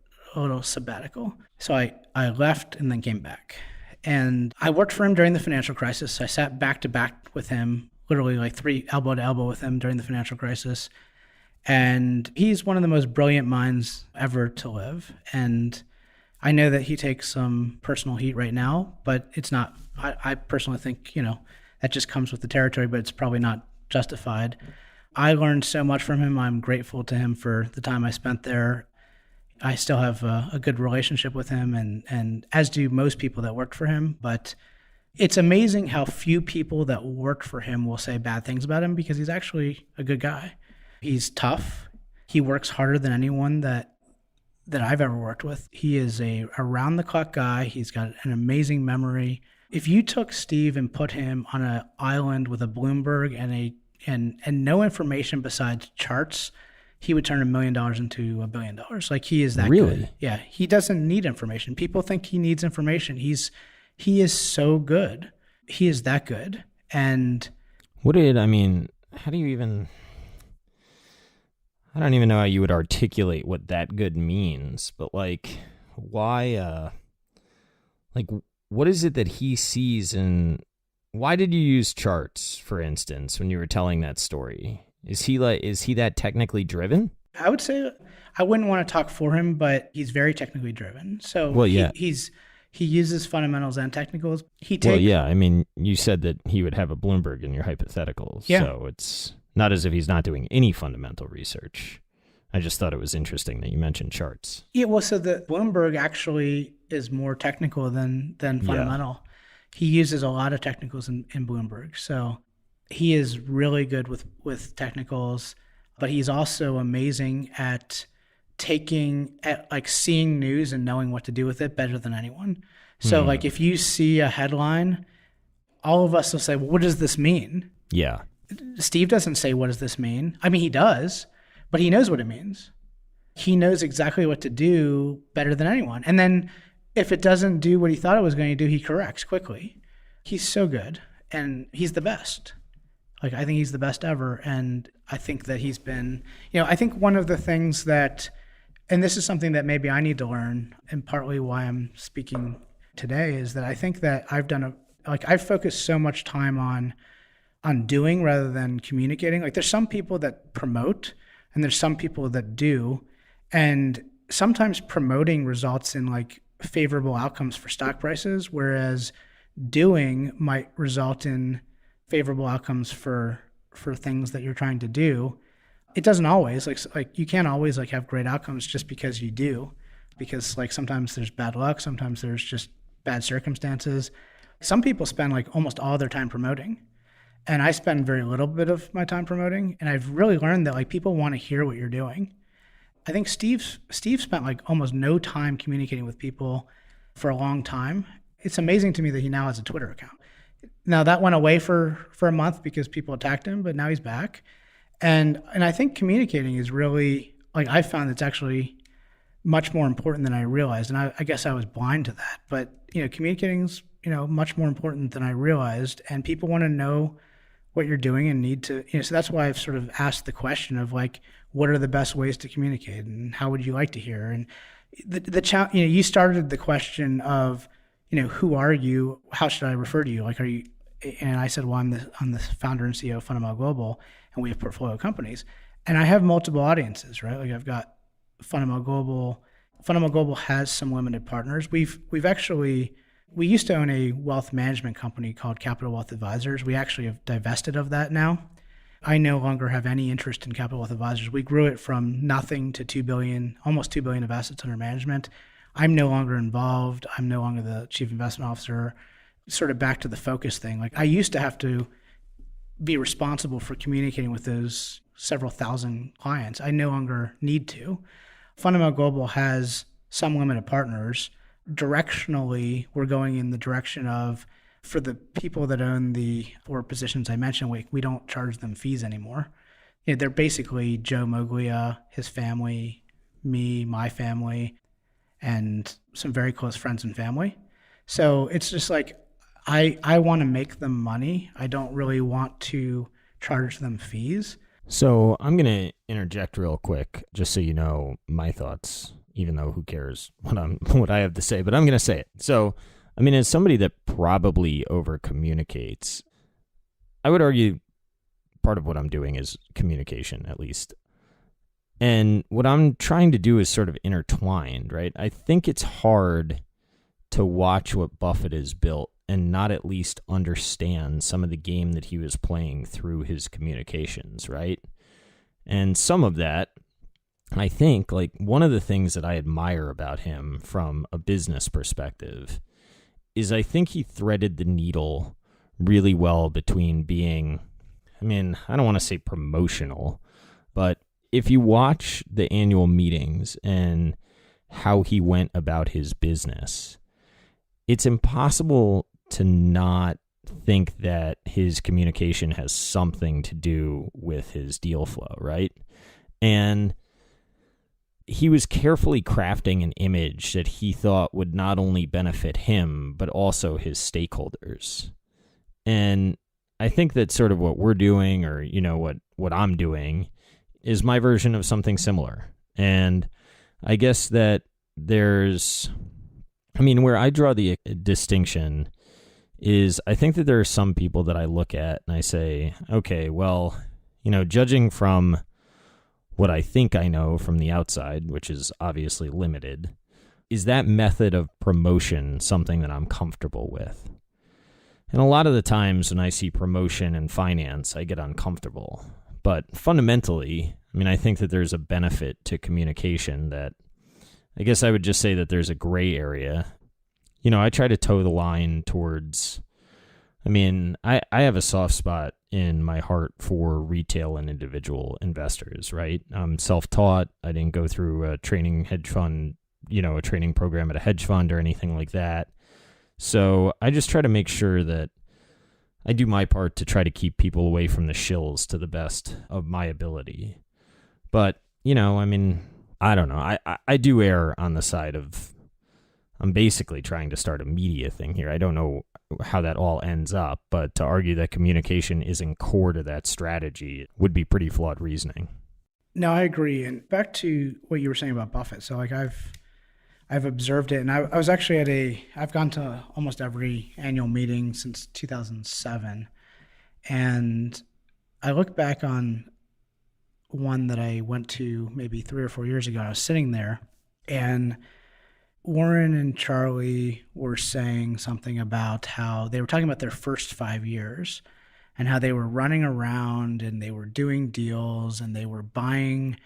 So I left and then came back. And I worked for him during the financial crisis. I sat back to back with him, literally like 3 elbow to elbow with him during the financial crisis. And he's one of the most brilliant minds ever to live. And I know that he takes some personal heat right now, but it's not, I personally think, that just comes with the territory, but it's probably not justified. I learned so much from him. I'm grateful to him for the time I spent there. I still have a good relationship with him, and as do most people that worked for him. But it's amazing how few people that worked for him will say bad things about him, because he's actually a good guy. He's tough. He works harder than anyone that I've ever worked with. He is a around-the-clock guy. He's got an amazing memory. If you took Steve and put him on an island with a Bloomberg and no information besides charts, he would turn $1 million into $1 billion. Like, he is that really good. Yeah, he doesn't need information. People think he needs information. He is so good. He is that good. And how do you even? I don't even know how you would articulate what that good means. But like, why? What is it that he sees in? Why did you use charts, for instance, when you were telling that story? Is he that technically driven? I would say I wouldn't want to talk for him, but he's very technically driven. So well, yeah. He uses fundamentals and technicals. You said that he would have a Bloomberg in your hypotheticals. Yeah. So it's not as if he's not doing any fundamental research. I just thought it was interesting that you mentioned charts. Yeah, well, so the Bloomberg actually is more technical than fundamental. Yeah. He uses a lot of technicals in Bloomberg. So he is really good with technicals, but he's also amazing at seeing news and knowing what to do with it better than anyone. So like if you see a headline, all of us will say, well, what does this mean? Yeah. Steve doesn't say, what does this mean? I mean, he does, but he knows what it means. He knows exactly what to do better than anyone. And then if it doesn't do what he thought it was going to do, he corrects quickly. He's so good, and he's the best. Like, I think he's the best ever. And I think that he's been, I think one of the things that, and this is something that maybe I need to learn, and partly why I'm speaking today, is that I think that I've focused so much time on doing rather than communicating. Like, there's some people that promote and there's some people that do. And sometimes promoting results in like favorable outcomes for stock prices, whereas doing might result in favorable outcomes for things that you're trying to do. It doesn't always, like you can't always like have great outcomes just because you do, because like sometimes there's bad luck, sometimes there's just bad circumstances. Some people spend like almost all their time promoting, and I spend very little bit of my time promoting. And I've really learned that like people want to hear what you're doing. I think Steve spent like almost no time communicating with people for a long time. It's amazing to me that he now has a Twitter account. Now that went away for a month because people attacked him, but now he's back. And I think communicating is really, like, I found it's actually much more important than I realized. And I guess I was blind to that. But, communicating is, much more important than I realized. And people want to know what you're doing and need to, so that's why I've sort of asked the question of like, what are the best ways to communicate and how would you like to hear? And you started the question of, who are you? How should I refer to you? Like, are you? And I said, well, I'm the founder and CEO of Fundamental Global, and we have portfolio companies. And I have multiple audiences, right? Like, I've got Fundamental Global. Fundamental Global has some limited partners. We used to own a wealth management company called Capital Wealth Advisors. We actually have divested of that now. I no longer have any interest in Capital Wealth Advisors. We grew it from nothing to $2 billion, almost $2 billion of assets under management. I'm no longer involved. I'm no longer the chief investment officer. Sort of back to the focus thing. Like, I used to have to be responsible for communicating with those several thousand clients. I no longer need to. Fundamental Global has some limited partners. Directionally, we're going in the direction of, for the people that own the 4 positions I mentioned, we don't charge them fees anymore. They're basically Joe Moglia, his family, me, my family, and some very close friends and family. So it's just like, I want to make them money. I don't really want to charge them fees. So I'm going to interject real quick, just so you know my thoughts, even though who cares what I have to say, but I'm going to say it. So, I mean, as somebody that probably over communicates, I would argue part of what I'm doing is communication, at least. And what I'm trying to do is sort of intertwined, right? I think it's hard to watch what Buffett has built and not at least understand some of the game that he was playing through his communications, right? And some of that, I think, like, one of the things that I admire about him from a business perspective is I think he threaded the needle really well between being, I mean, I don't want to say promotional, but if you watch the annual meetings and how he went about his business, it's impossible to not think that his communication has something to do with his deal flow, right? And he was carefully crafting an image that he thought would not only benefit him, but also his stakeholders. And I think that sort of what we're doing, or, what I'm doing, is my version of something similar. And I guess that where I draw the distinction is I think that there are some people that I look at and I say, okay, well, judging from what I think I know from the outside, which is obviously limited, is that method of promotion something that I'm comfortable with? And a lot of the times when I see promotion in finance, I get uncomfortable. But fundamentally, I think that there's a benefit to communication that I guess I would just say that there's a gray area. I try to toe the line towards, I have a soft spot in my heart for retail and individual investors, right? I'm self-taught. I didn't go through a training hedge fund, a training program at a hedge fund or anything like that. So I just try to make sure that I do my part to try to keep people away from the shills to the best of my ability. But, I don't know. I do err on the side of, I'm basically trying to start a media thing here. I don't know how that all ends up, but to argue that communication isn't core to that strategy would be pretty flawed reasoning. No, I agree. And back to what you were saying about Buffett. So like I've observed it, and I was actually I've gone to almost every annual meeting since 2007. And I look back on one that I went to maybe 3 or 4 years ago. I was sitting there, and Warren and Charlie were saying something about how they were talking about their first 5 years and how they were running around and they were doing deals and they were buying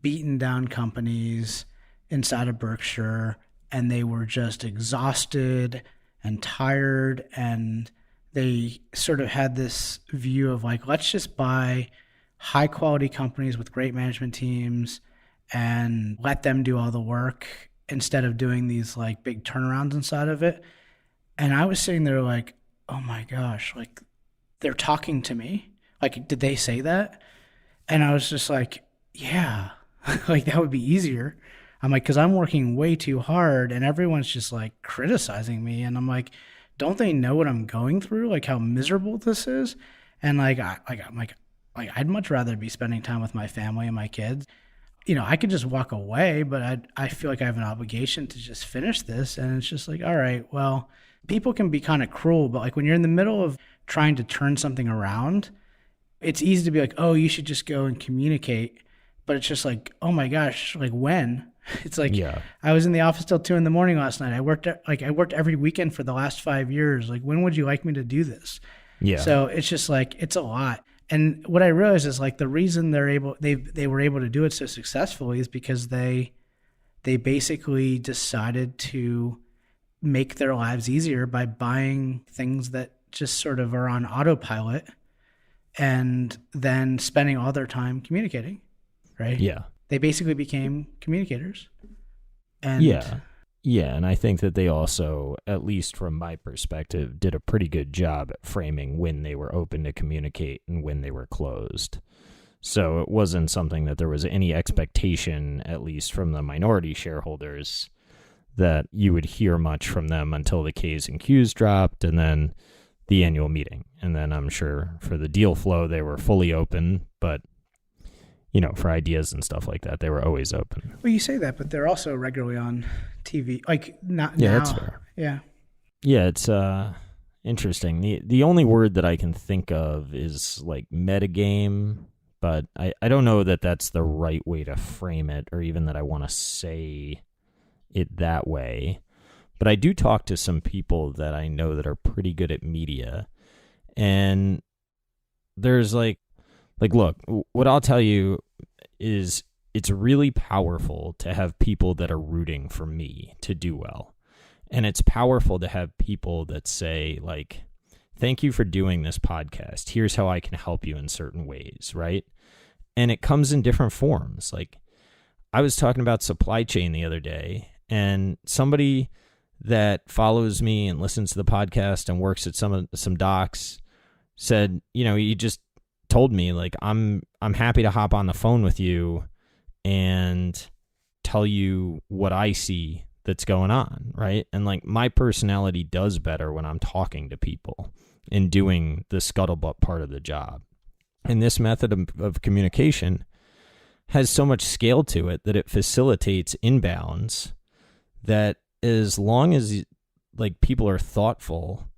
beaten down companies inside of Berkshire, and they were just exhausted and tired, and they sort of had this view of like, let's just buy high quality companies with great management teams and let them do all the work instead of doing these like big turnarounds inside of it. And I was sitting there like, oh my gosh, like they're talking to me. Like, did they say that? And I was just like, yeah, like that would be easier. I'm like, because I'm working way too hard and everyone's just like criticizing me. And I'm like, don't they know what I'm going through? Like how miserable this is? And I'm like, I'd much rather be spending time with my family and my kids. I could just walk away, but I feel like I have an obligation to just finish this. And it's just like, all right, well, people can be kind of cruel, but like when you're in the middle of trying to turn something around, it's easy to be like, oh, you should just go and communicate. But it's just like, oh my gosh, like when? It's like, yeah. I was in the office till 2 a.m. last night. I worked every weekend for the last 5 years. Like, when would you like me to do this? Yeah. So it's just like, it's a lot. And what I realized is like the reason they were able to do it so successfully is because they basically decided to make their lives easier by buying things that just sort of are on autopilot and then spending all their time communicating, right? Yeah. They basically became communicators. And Yeah, and I think that they also, at least from my perspective, did a pretty good job at framing when they were open to communicate and when they were closed. So it wasn't something that there was any expectation, at least from the minority shareholders, that you would hear much from them until the Ks and Qs dropped and then the annual meeting. And then I'm sure for the deal flow, they were fully open, but for ideas and stuff like that, they were always open. Well, you say that, but they're also regularly on TV. Like, not now. Yeah, that's fair. Yeah. Yeah, it's interesting. The only word that I can think of is like metagame, but I don't know that that's the right way to frame it or even that I want to say it that way. But I do talk to some people that I know that are pretty good at media. And there's like, look, what I'll tell you is it's really powerful to have people that are rooting for me to do well. And it's powerful to have people that say, like, thank you for doing this podcast. Here's how I can help you in certain ways, right? And it comes in different forms. Like, I was talking about supply chain the other day, and somebody that follows me and listens to the podcast and works at some docs said, you just told me, like, I'm happy to hop on the phone with you and tell you what I see that's going on, right? And like my personality does better when I'm talking to people and doing the scuttlebutt part of the job. And this method of communication has so much scale to it that it facilitates inbounds that as long as like people are thoughtful,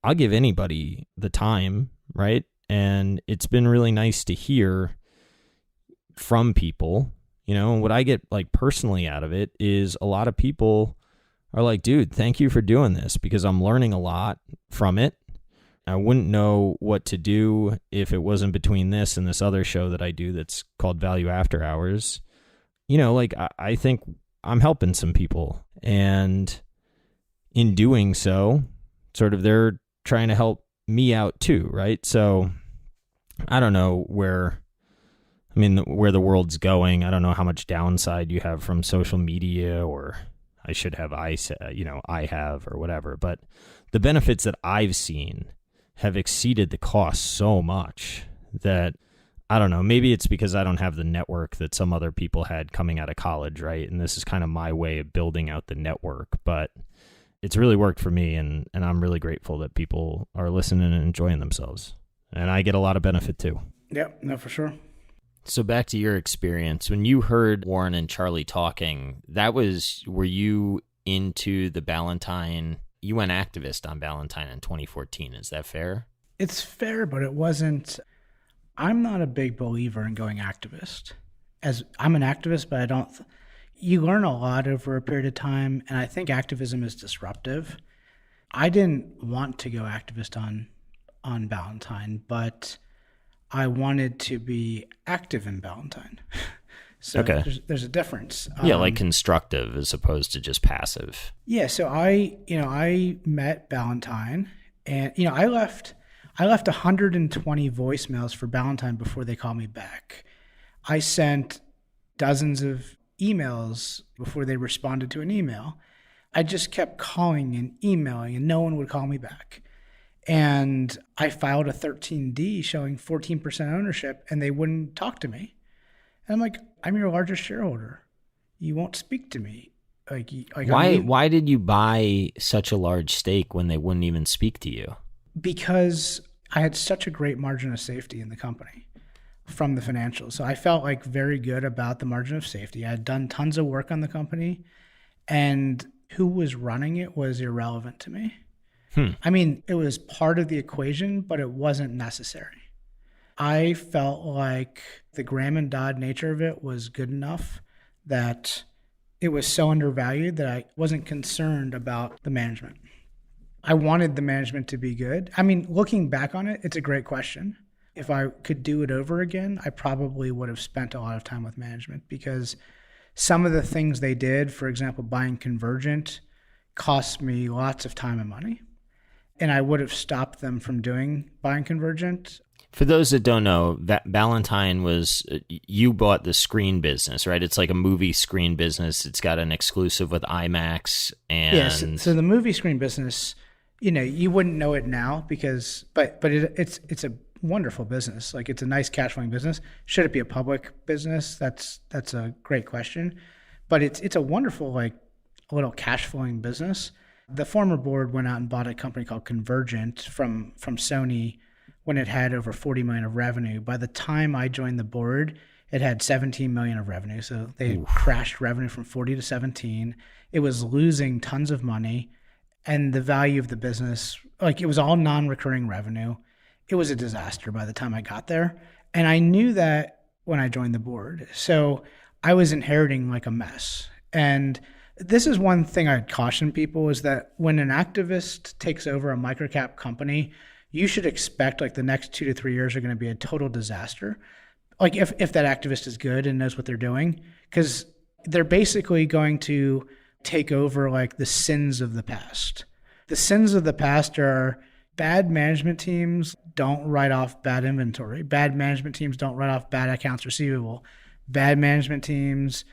I'll give anybody the time, right? And it's been really nice to hear from people, and what I get like personally out of it is a lot of people are like, dude, thank you for doing this because I'm learning a lot from it. I wouldn't know what to do if it wasn't between this and this other show that I do that's called Value After Hours. Like I think I'm helping some people, and in doing so, sort of they're trying to help me out too, right? So I don't know where the world's going. I don't know how much downside you have from social media, or I should have I have or whatever. But the benefits that I've seen have exceeded the cost so much that, I don't know, maybe it's because I don't have the network that some other people had coming out of college, right? And this is kind of my way of building out the network, but it's really worked for me, and I'm really grateful that people are listening and enjoying themselves. And I get a lot of benefit too. Yep, no, for sure. So back to your experience, when you heard Warren and Charlie talking, were you into the Ballantine? You went activist on Ballantine in 2014. Is that fair? It's fair, but it wasn't. I'm not a big believer in going activist. As I'm an activist, but I don't. You learn a lot over a period of time, and I think activism is disruptive. I didn't want to go activist on Ballantine, but I wanted to be active in Ballantine. So okay. There's a difference. Yeah, like constructive as opposed to just passive. Yeah, so I met Ballantine, and I left 120 voicemails for Ballantine before they called me back. I sent dozens of emails before they responded to an email. I just kept calling and emailing, and no one would call me back. And I filed a 13D showing 14% ownership, and they wouldn't talk to me. And I'm like, I'm your largest shareholder. You won't speak to me. Why did you buy such a large stake when they wouldn't even speak to you? Because I had such a great margin of safety in the company from the financials. So I felt like very good about the margin of safety. I had done tons of work on the company, and who was running it was irrelevant to me. I mean, it was part of the equation, but it wasn't necessary. I felt like the Graham and Dodd nature of it was good enough that it was so undervalued that I wasn't concerned about the management. I wanted the management to be good. I mean, looking back on it, it's a great question. If I could do it over again, I probably would have spent a lot of time with management, because some of the things they did, for example, buying Convergent, cost me lots of time and money. And I would have stopped them from buying Convergent. For those that don't know, that Ballantine you bought the screen business, right? It's like a movie screen business. It's got an exclusive with IMAX. And yes, so the movie screen business, you wouldn't know it now but it's a wonderful business. Like, it's a nice cash flowing business. Should it be a public business? That's a great question. But it's a wonderful, like, little cash flowing business. The former board went out and bought a company called Convergent from Sony when it had over 40 million of revenue. By the time I joined the board, it had 17 million of revenue. So they had crashed revenue from 40 to 17. It was losing tons of money, and the value of the business, like, it was all non-recurring revenue. It was a disaster by the time I got there. And I knew that when I joined the board. So I was inheriting like a mess. And this is one thing I'd caution people, is that when an activist takes over a microcap company, you should expect like the next 2 to 3 years are going to be a total disaster. Like, if that activist is good and knows what they're doing, because they're basically going to take over like the sins of the past. The sins of the past are bad management teams don't write off bad inventory. Bad management teams don't write off bad accounts receivable. Bad management teams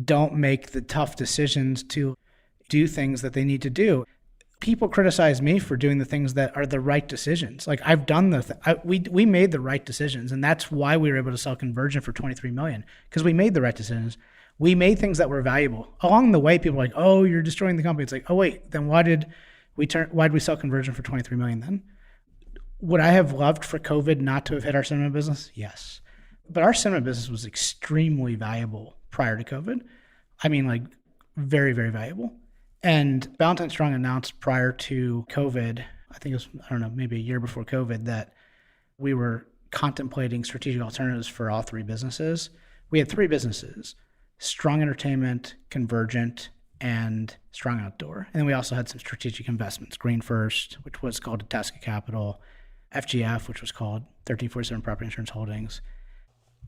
don't make the tough decisions to do things that they need to do. People criticize me for doing the things that are the right decisions. Like, I've done we made the right decisions, and that's why we were able to sell Convergent for 23 million, because we made the right decisions. We made things that were valuable. Along the way, people are like, "Oh, you're destroying the company." It's like, "Oh wait, then why did we sell Convergent for 23 million then?" Would I have loved for COVID not to have hit our cinema business? Yes. But our cinema business was extremely valuable prior to COVID. I mean, like, very, very valuable. And Ballantine Strong announced prior to COVID, I think it was, I don't know, maybe a year before COVID, that we were contemplating strategic alternatives for all three businesses. We had three businesses: Strong Entertainment, Convergent, and Strong Outdoor. And then we also had some strategic investments: Green First, which was called Itasca Capital; FGF, which was called 1347 Property Insurance Holdings.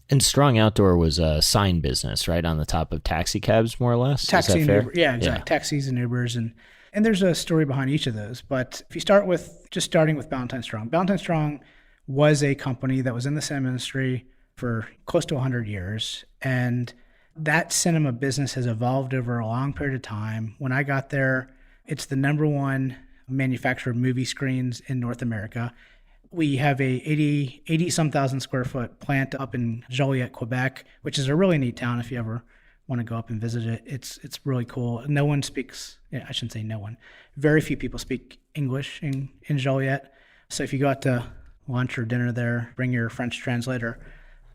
And Strong Outdoor was a sign business, right, on the top of taxi cabs, more or less? Taxi and Uber. Yeah, exactly. Yeah. Taxis and Ubers. And there's a story behind each of those. But if you starting with Ballantine Strong. Ballantine Strong was a company that was in the cinema industry for close to 100 years. And that cinema business has evolved over a long period of time. When I got there, it's the number one manufacturer of movie screens in North America. We have a 80 some thousand square foot plant up in Joliet, Quebec, which is a really neat town if you ever want to go up and visit it. It's really cool. No one speaks, I shouldn't say no one. Very few people speak English in Joliet. So if you go out to lunch or dinner there, bring your French translator.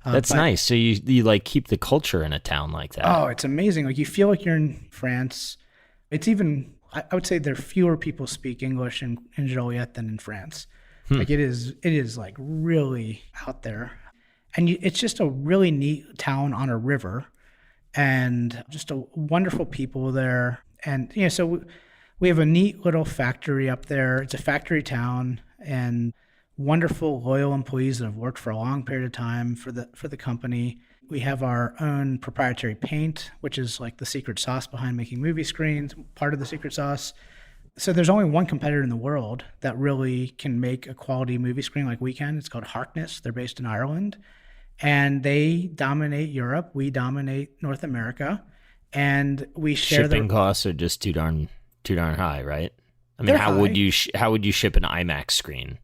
That's nice. So you like keep the culture in a town like that. Oh, it's amazing. Like you feel like you're in France. It's even, I would say there are fewer people speak English in Joliet than in France. Like it is like really out there. And it's just a really neat town on a river and just a wonderful people there. And, so we have a neat little factory up there. It's a factory town and wonderful, loyal employees that have worked for a long period of time for the company. We have our own proprietary paint, which is like the secret sauce behind making movie screens, part of the secret sauce. So there's only one competitor in the world that really can make a quality movie screen like we can. It's called Harkness. They're based in Ireland. And they dominate Europe. We dominate North America. And we share shipping costs are just too darn high, right? I mean, They're how high. would you ship an IMAX screen?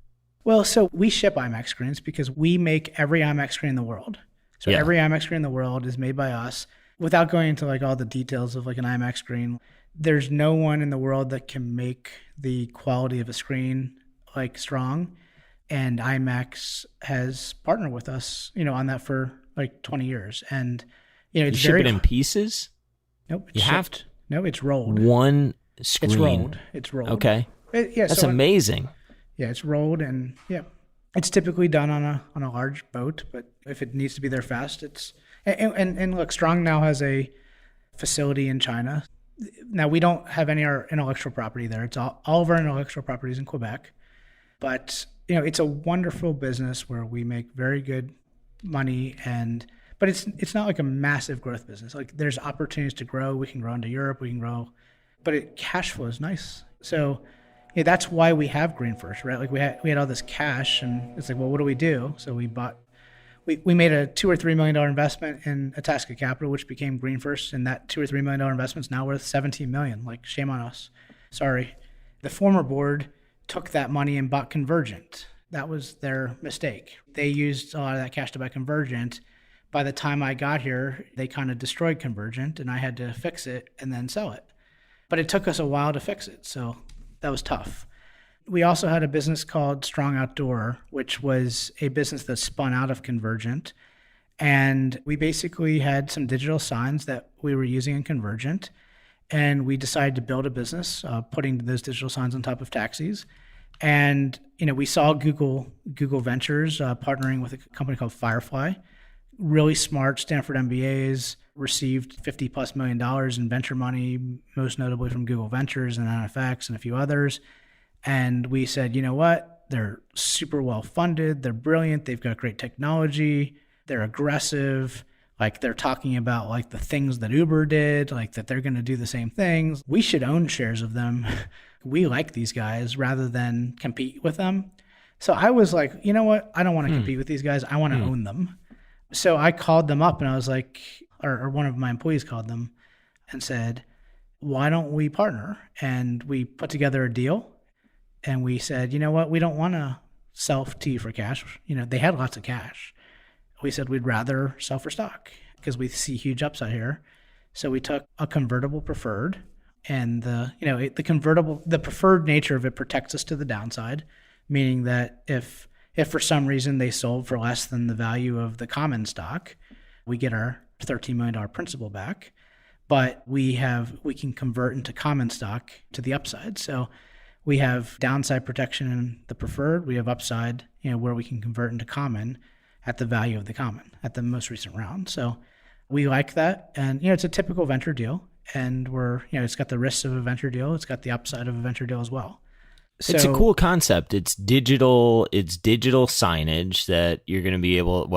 Well, so we ship IMAX screens because we make every IMAX screen in the world. So every IMAX screen in the world is made by us. Without going into like all the details of like an IMAX screen, there's no one in the world that can make the quality of a screen like strong. And IMAX has partnered with us, on that for like 20 years. And, it's you ship very... it in pieces? Nope. You have to? No, it's rolled. One screen? It's rolled. Okay. That's amazing. Yeah, it's rolled and it's typically done on a large boat, but if it needs to be there fast, it's... And look, Strong now has a facility in China. Now, we don't have any of our intellectual property there. It's all of our intellectual property is in Quebec. But, it's a wonderful business where we make very good money. But it's not like a massive growth business. Like there's opportunities to grow. We can grow into Europe. We can grow. But cash flow is nice. So that's why we have Green First, right? Like we had all this cash and it's like, well, what do we do? So we made a $2 or $3 million investment in Itasca Capital, which became Green First, and that $2 or $3 million investment is now worth $17 million. Like, shame on us. Sorry. The former board took that money and bought Convergent. That was their mistake. They used a lot of that cash to buy Convergent. By the time I got here, they kind of destroyed Convergent, and I had to fix it and then sell it. But it took us a while to fix it, so that was tough. We also had a business called Strong Outdoor, which was a business that spun out of Convergent. And we basically had some digital signs that we were using in Convergent. And we decided to build a business, putting those digital signs on top of taxis. And, we saw Google Ventures partnering with a company called Firefly. Really smart Stanford MBAs, received $50+ million in venture money, most notably from Google Ventures and NFX and a few others. And we said, you know what? They're super well funded. They're brilliant. They've got great technology. They're aggressive. Like they're talking about like the things that Uber did, like that they're going to do the same things. We should own shares of them. We like these guys rather than compete with them. So I was like, you know what? I don't want to compete with these guys. I want to own them. So I called them up and I was like, or one of my employees called them and said, why don't we partner? And we put together a deal. And we said, you know what, we don't want to sell to you for cash. They had lots of cash. We said we'd rather sell for stock because we see huge upside here. So we took a convertible preferred, and the preferred nature of it protects us to the downside, meaning that if for some reason they sold for less than the value of the common stock, we get our $13 million principal back. But we can convert into common stock to the upside. So we have downside protection in the preferred. We have upside, where we can convert into common at the value of the common at the most recent round. So we like that. And, it's a typical venture deal. And it's got the risks of a venture deal. It's got the upside of a venture deal as well. So, it's a cool concept. It's digital signage that you're going to be able,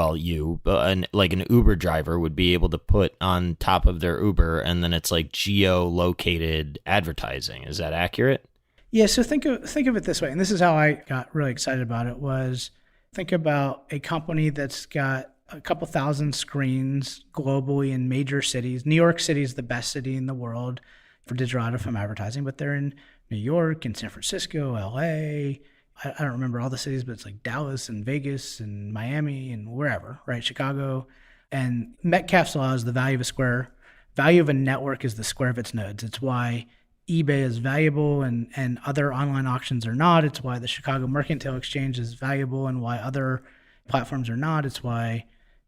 like an Uber driver would be able to put on top of their Uber. And then it's like geo-located advertising. Is that accurate? Yeah, so think of it this way, and this is how I got really excited about it, was think about a company that's got a couple thousand screens globally in major cities. New York City is the best city in the world for digital out-of-home advertising, but they're in New York and San Francisco, LA, I don't remember all the cities, but it's like Dallas and Vegas and Miami and wherever, right? Chicago. And Metcalfe's law is the value of a network is the square of its nodes. It's why eBay is valuable and other online auctions are not. It's why the Chicago Mercantile Exchange is valuable and why other platforms are not. It's why,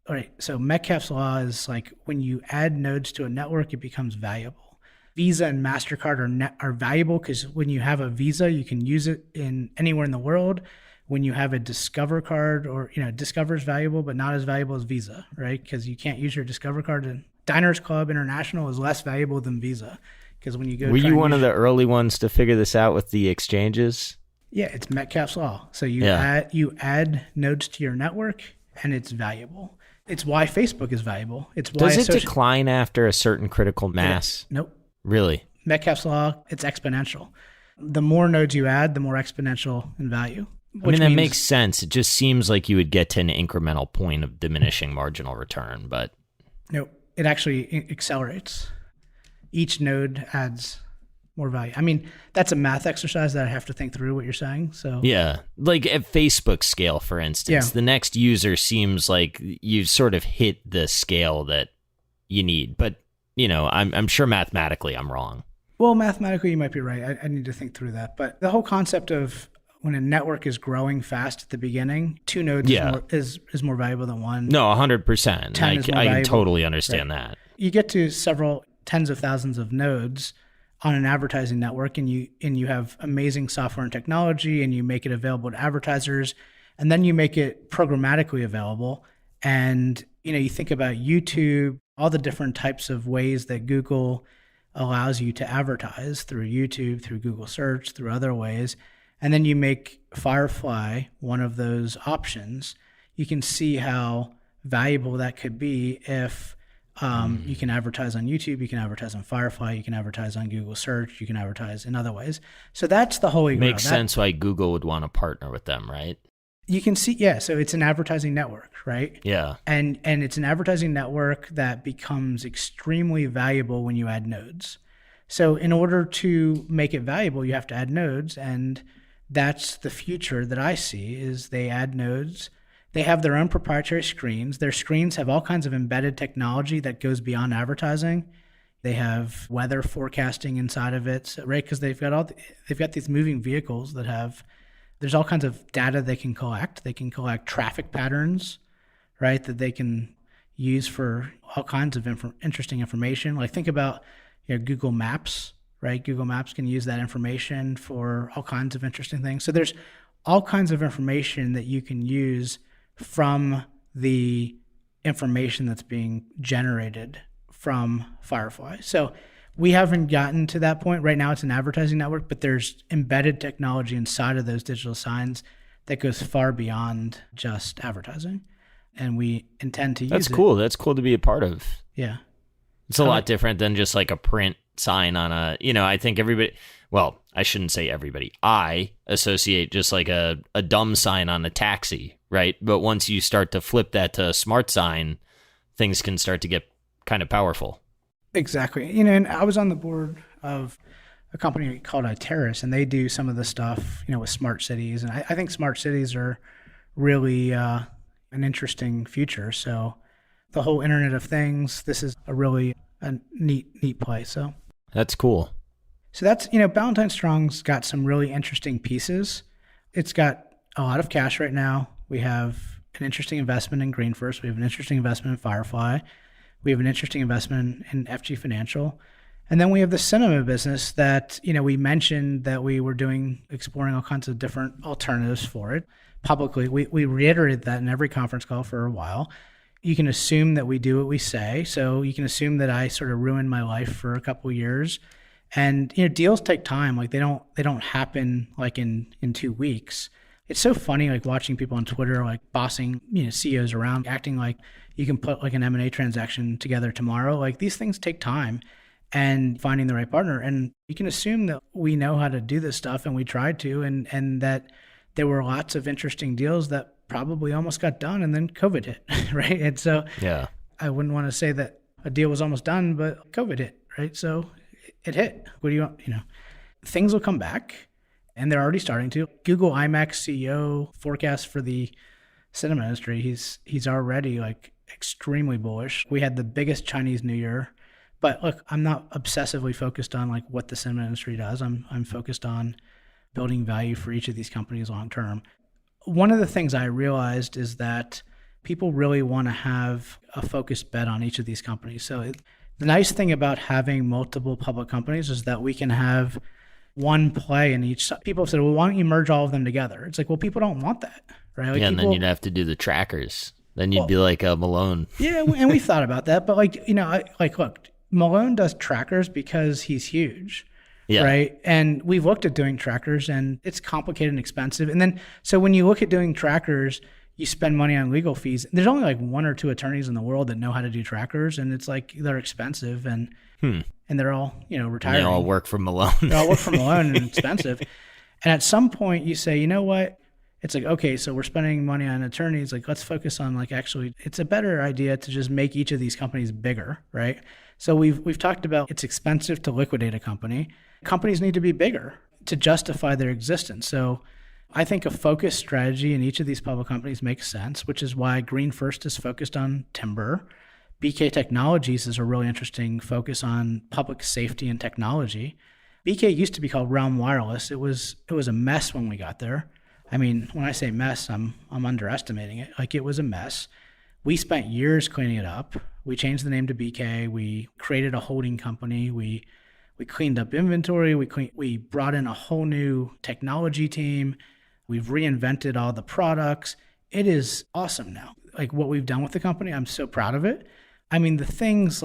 all right, so Metcalfe's law is like when you add nodes to a network, it becomes valuable. Visa and MasterCard are valuable because when you have a Visa, you can use it in anywhere in the world. When you have a Discover card, or Discover is valuable, but not as valuable as Visa, right? Because you can't use your Discover card. And Diners Club International is less valuable than Visa because when you go, were you one of the early ones to figure this out with the exchanges? Yeah, it's Metcalfe's law. So you add nodes to your network, and it's valuable. It's why Facebook is valuable. It's why does it decline after a certain critical mass? Nope. Really? Metcalfe's law, it's exponential. The more nodes you add, the more exponential in value. I mean, that makes sense. It just seems like you would get to an incremental point of diminishing marginal return, but... No, it actually accelerates. Each node adds more value. I mean, that's a math exercise that I have to think through what you're saying. So yeah, like at Facebook scale, for instance, the next user seems like you've sort of hit the scale that you need, but I'm sure mathematically I'm wrong. Well, mathematically you might be right. I need to think through that. But the whole concept of when a network is growing fast at the beginning, 2 nodes is more valuable than 1. No, 100%. I can totally understand that. You get to several tens of thousands of nodes on an advertising network, and you have amazing software and technology, and you make it available to advertisers, and then you make it programmatically available. And you think about YouTube, all the different types of ways that Google allows you to advertise through YouTube, through Google Search, through other ways. And then you make Firefly one of those options. You can see how valuable that could be if you can advertise on YouTube, you can advertise on Firefly, you can advertise on Google Search, you can advertise in other ways. So that's the holy grail. Makes sense why Google would want to partner with them, right? You can see, yeah, so it's an advertising network, right? Yeah. And it's an advertising network that becomes extremely valuable when you add nodes. So in order to make it valuable, you have to add nodes, and that's the future that I see is they add nodes. They have their own proprietary screens. Their screens have all kinds of embedded technology that goes beyond advertising. They have weather forecasting inside of it, right? Because they've got these moving vehicles that have. There's all kinds of data they can collect. They can collect traffic patterns, right, that they can use for all kinds of interesting information. Like think about Google Maps, right? Google Maps can use that information for all kinds of interesting things. So there's all kinds of information that you can use from the information that's being generated from Firefly. So we haven't gotten to that point. Right now it's an advertising network, but there's embedded technology inside of those digital signs that goes far beyond just advertising. And we intend to use it. That's cool. That's cool to be a part of. Yeah. It's a lot different than just like a print sign on a, I think everybody, well, I shouldn't say everybody. I associate just like a dumb sign on a taxi, right? But once you start to flip that to a smart sign, things can start to get kind of powerful. Exactly. And I was on the board of a company called Iteris, and they do some of the stuff, with smart cities. And I think smart cities are really an interesting future. So the whole Internet of Things, this is a neat play. So that's cool. So that's, Ballantine Strong's got some really interesting pieces. It's got a lot of cash right now. We have an interesting investment in GreenFirst. We have an interesting investment in Firefly. We have an interesting investment in FG Financial. And then we have the cinema business that, we mentioned that we were exploring all kinds of different alternatives for it. Publicly, we reiterated that in every conference call for a while. You can assume that we do what we say. So you can assume that I sort of ruined my life for a couple of years. And, deals take time. Like they don't happen like in 2 weeks. It's so funny, like watching people on Twitter, like bossing, CEOs around, acting like you can put like an M&A transaction together tomorrow. Like these things take time and finding the right partner. And you can assume that we know how to do this stuff and we tried to, and that there were lots of interesting deals that probably almost got done and then COVID hit, right? And so yeah, I wouldn't want to say that a deal was almost done, but COVID hit, right? So it hit. What do you want? Things will come back. And they're already starting to. Google IMAX CEO forecast for the cinema industry, he's already like extremely bullish. We had the biggest Chinese New Year. But look, I'm not obsessively focused on like what the cinema industry does. I'm focused on building value for each of these companies long term. One of the things I realized is that people really want to have a focused bet on each of these companies. So the nice thing about having multiple public companies is that we can have one play in each. People have said, well, why don't you merge all of them together? It's like, well, people don't want that, right? Like and then you'd have to do the trackers. Then you'd be like a Malone. Yeah, and we thought about that. But like, look, Malone does trackers because he's huge, right? And we've looked at doing trackers and it's complicated and expensive. And then, so when you look at doing trackers, you spend money on legal fees. There's only like 1 or 2 attorneys in the world that know how to do trackers. And it's like, they're expensive and they're all, retiring. And they all work for Malone. They all work for Malone and expensive. And at some point you say, you know what? It's like, okay, so we're spending money on attorneys. Like, let's focus on like, actually, it's a better idea to just make each of these companies bigger, right? So we've talked about it's expensive to liquidate a company. Companies need to be bigger to justify their existence. So I think a focused strategy in each of these public companies makes sense, which is why Green First is focused on timber. BK Technologies is a really interesting focus on public safety and technology. BK used to be called Realm Wireless. It was a mess when we got there. I mean, when I say mess, I'm underestimating it. Like, it was a mess. We spent years cleaning it up. We changed the name to BK. We created a holding company. We cleaned up inventory. We brought in a whole new technology team. We've reinvented all the products. It is awesome now. Like, what we've done with the company, I'm so proud of it. I mean, the things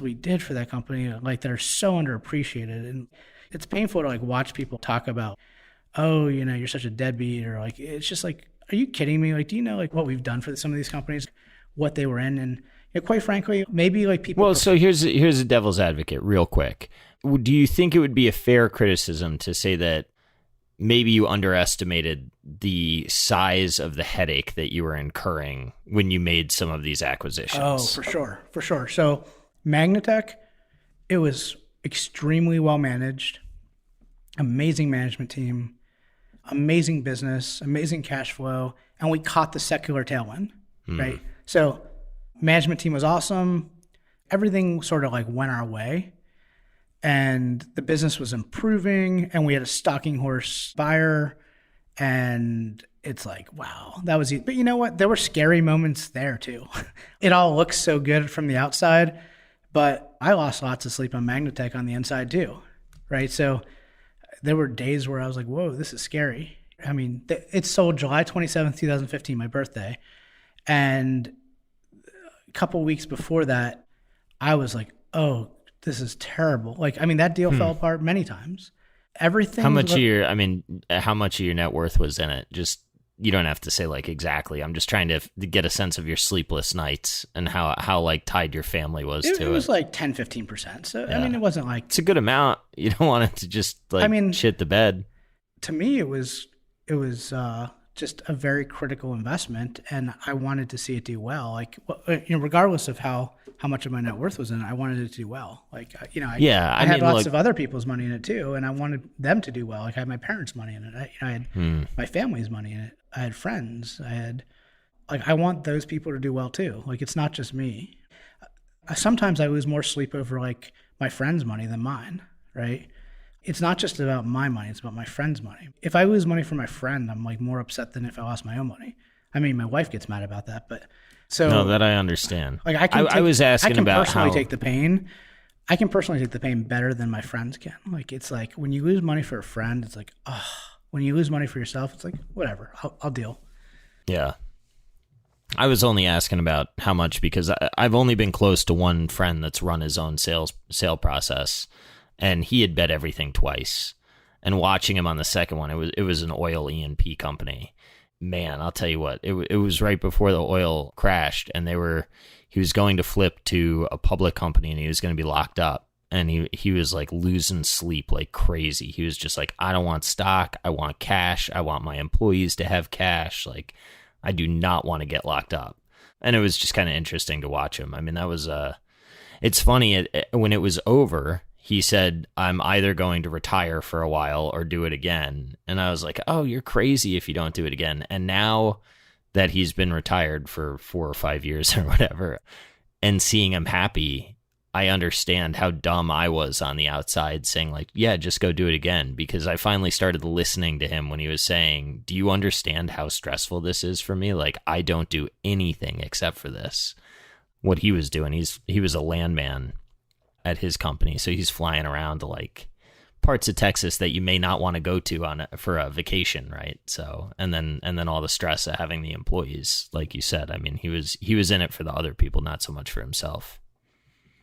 we did for that company, like, they're so underappreciated. And it's painful to like watch people talk about, oh, you're such a deadbeat, or like, it's just like, are you kidding me? Like, do you know like what we've done for some of these companies, what they were in? And quite frankly, maybe like people. Well, so here's a devil's advocate real quick. Do you think it would be a fair criticism to say that maybe you underestimated the size of the headache that you were incurring when you made some of these acquisitions? Oh, for sure. So Magnatech, it was extremely well managed, amazing management team, amazing business, amazing cash flow, and we caught the secular tailwind, right? So management team was awesome. Everything sort of like went our way, and the business was improving, and we had a stalking horse buyer, and it's like, wow, that was it. But you know what? There were scary moments there too. It all looks so good from the outside, but I lost lots of sleep on Magnatech on the inside too, right? So there were days where I was like, whoa, this is scary. I mean, it sold July 27th, 2015, my birthday. And a couple weeks before that, I was like, oh, this is terrible. Like, I mean, that deal fell apart many times. Everything. How much of your net worth was in it? Just, you don't have to say like exactly. I'm just trying to get a sense of your sleepless nights and how like tied your family was to it. It was like 10, 15%. So, yeah. I mean, it wasn't like... It's a good amount. You don't want it to just like shit the bed. To me, it was just a very critical investment, and I wanted to see it do well. Like, regardless of how much of my net worth was in it, I wanted it to do well. Like, I had lots of other people's money in it too, and I wanted them to do well. Like, I had my parents' money in it. I had my family's money in it. I had friends. I want those people to do well too. Like, it's not just me. Sometimes I lose more sleep over like my friends' money than mine, right? It's not just about my money, it's about my friend's money. If I lose money for my friend, I'm like more upset than if I lost my own money. I mean, my wife gets mad about that, but so no, that I understand. Like, I was asking about how I can personally take the pain. I can personally take the pain better than my friends can. Like, it's like when you lose money for a friend, it's like, oh. When you lose money for yourself, it's like, whatever, I'll deal. Yeah. I was only asking about how much because I've only been close to one friend that's run his own sale process, and he had bet everything twice. And watching him on the second one, it was an oil E&P company. Man, I'll tell you what, it was right before the oil crashed, and he was going to flip to a public company, and he was going to be locked up. And he was like losing sleep like crazy. He was just like, I don't want stock. I want cash. I want my employees to have cash. Like, I do not want to get locked up. And it was just kind of interesting to watch him. I mean, that was, it's funny when it was over, he said, I'm either going to retire for a while or do it again. And I was like, oh, you're crazy if you don't do it again. And now that he's been retired for 4 or 5 years or whatever, and seeing him happy, I understand how dumb I was on the outside saying like, yeah, just go do it again. Because I finally started listening to him when he was saying, do you understand how stressful this is for me? Like, I don't do anything except for this. What he was doing, he was a landman at his company. So he's flying around to like parts of Texas that you may not want to go to for a vacation, right? So, and then all the stress of having the employees, like you said. I mean, he was in it for the other people, not so much for himself.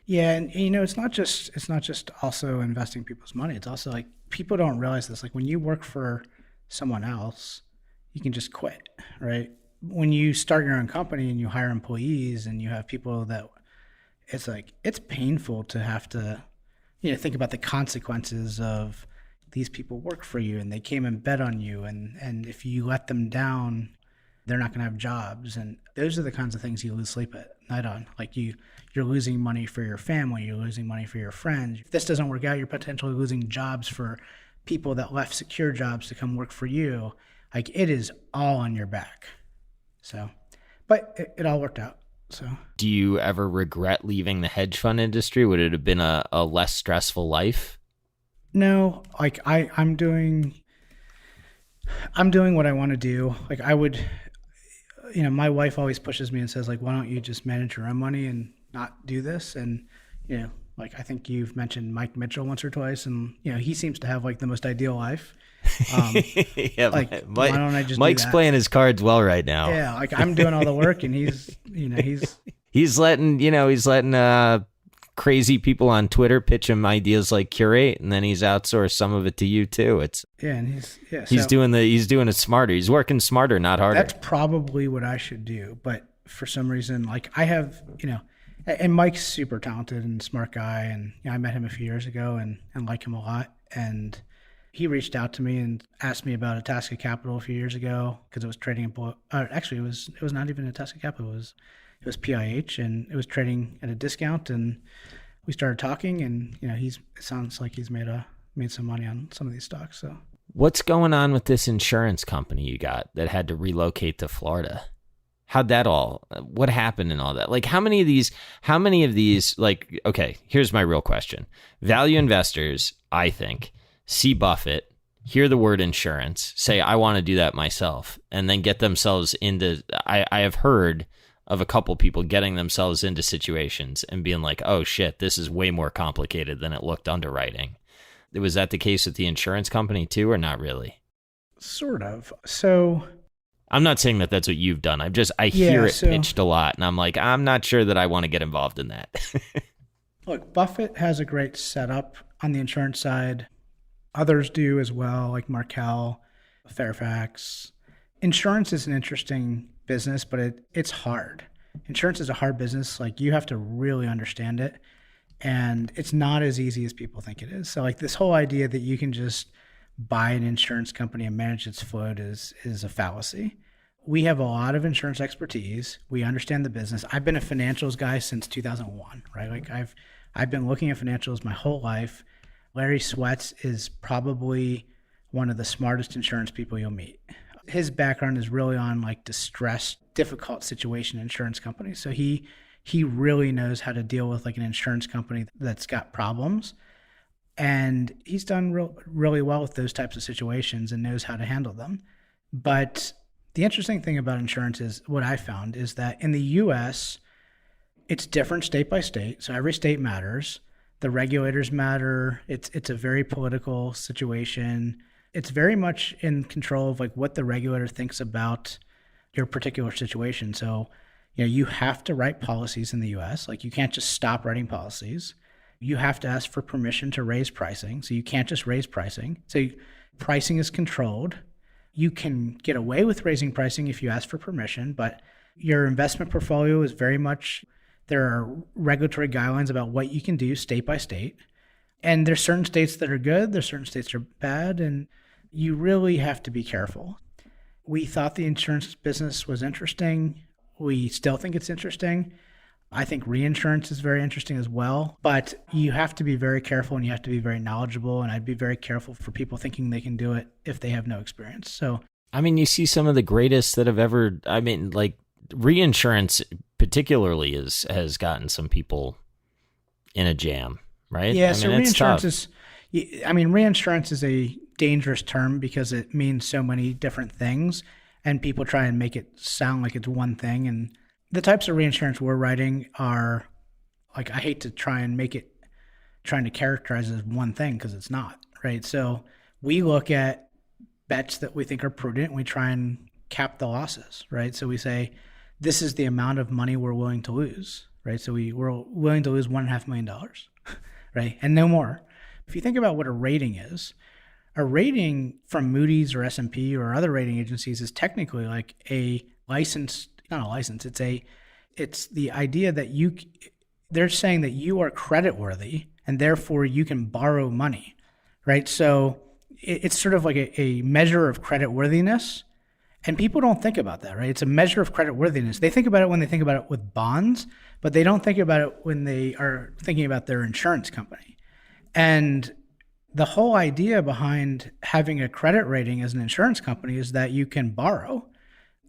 Yeah, and it's not just also investing people's money. It's also like people don't realize this. Like when you work for someone else, you can just quit, right? When you start your own company and you hire employees and you have people that, it's like it's painful to have to, think about the consequences of these people work for you and they came and bet on you, and if you let them down, they're not going to have jobs, and those are the kinds of things you lose sleep at night on. Like you're losing money for your family, you're losing money for your friends. If this doesn't work out, you're potentially losing jobs for people that left secure jobs to come work for you. Like it is all on your back. So, but it all worked out. So, do you ever regret leaving the hedge fund industry? Would it have been a less stressful life? No, like I'm doing what I want to do. Like I would, my wife always pushes me and says like, why don't you just manage your own money and not do this? And, like I think you've mentioned Mike Mitchell once or twice, and, he seems to have like the most ideal life. Yeah, like why don't I just Mike's do that? playing his cards well right now. Yeah, like I'm doing all the work and he's letting crazy people on Twitter pitch him ideas like Curate, and then he's outsourced some of it to you too. He's doing it smarter. He's working smarter, not harder. That's probably what I should do, but for some reason, like I have, and Mike's super talented and smart guy, and I met him a few years ago and like him a lot, and he reached out to me and asked me about Itasca Capital a few years ago because it was trading actually it was not even Itasca Capital, it was PIH, and it was trading at a discount, and we started talking, and it sounds like he's made some money on some of these stocks. So what's going on with this insurance company you got that had to relocate to Florida? What happened in all that? Like how many of these, like, okay, here's my real question. Value investors, I think, see Buffett, hear the word insurance, say, I want to do that myself, and then get themselves into, I have heard of a couple people getting themselves into situations and being like, oh shit, this is way more complicated than it looked underwriting. Was that the case with the insurance company too, or not really? Sort of. So I'm not saying that that's what you've done. I hear it pitched a lot, and I'm like, I'm not sure that I want to get involved in that. Look, Buffett has a great setup on the insurance side. Others do as well, like Markel, Fairfax. Insurance is an interesting business, but it's hard. Insurance is a hard business. Like you have to really understand it, and it's not as easy as people think it is. So like this whole idea that you can just buy an insurance company and manage its float is a fallacy. We have a lot of insurance expertise. We understand the business. I've been a financials guy since 2001, right? Like I've been looking at financials my whole life. Larry Sweats is probably one of the smartest insurance people you'll meet. His background is really on like distressed, difficult situation insurance companies. So he really knows how to deal with like an insurance company that's got problems. And he's done really well with those types of situations and knows how to handle them. But the interesting thing about insurance is what I found is that in the US, it's different state by state. So every state matters. The regulators matter. It's a very political situation. It's very much in control of like what the regulator thinks about your particular situation. So, you have to write policies in the US. Like you can't just stop writing policies. You have to ask for permission to raise pricing. So you can't just raise pricing. So pricing is controlled. You can get away with raising pricing if you ask for permission, but your investment portfolio is very much, there are regulatory guidelines about what you can do state by state. And there's certain states that are good, there's certain states that are bad, and you really have to be careful. We thought the insurance business was interesting. We still think it's interesting. I think reinsurance is very interesting as well, but you have to be very careful and you have to be very knowledgeable. And I'd be very careful for people thinking they can do it if they have no experience. So, I mean, you see some of the greatest that have ever, I mean, like reinsurance particularly has gotten some people in a jam, right? Yeah. I So mean, reinsurance is a dangerous term because it means so many different things and people try and make it sound like it's one thing. And the types of reinsurance we're writing are like, I hate to trying to characterize it as one thing because it's not, right? So we look at bets that we think are prudent and we try and cap the losses, right? So we say, this is the amount of money we're willing to lose, right? So we're willing to lose $1.5 million, right? And no more. If you think about what a rating is, a rating from Moody's or S&P or other rating agencies is technically like a license, not a license. It's the idea that they're saying that you are creditworthy and therefore you can borrow money, right? So it's sort of like a measure of creditworthiness. And people don't think about that, right? It's a measure of creditworthiness. They think about it when they think about it with bonds, but they don't think about it when they are thinking about their insurance company. And the whole idea behind having a credit rating as an insurance company is that you can borrow.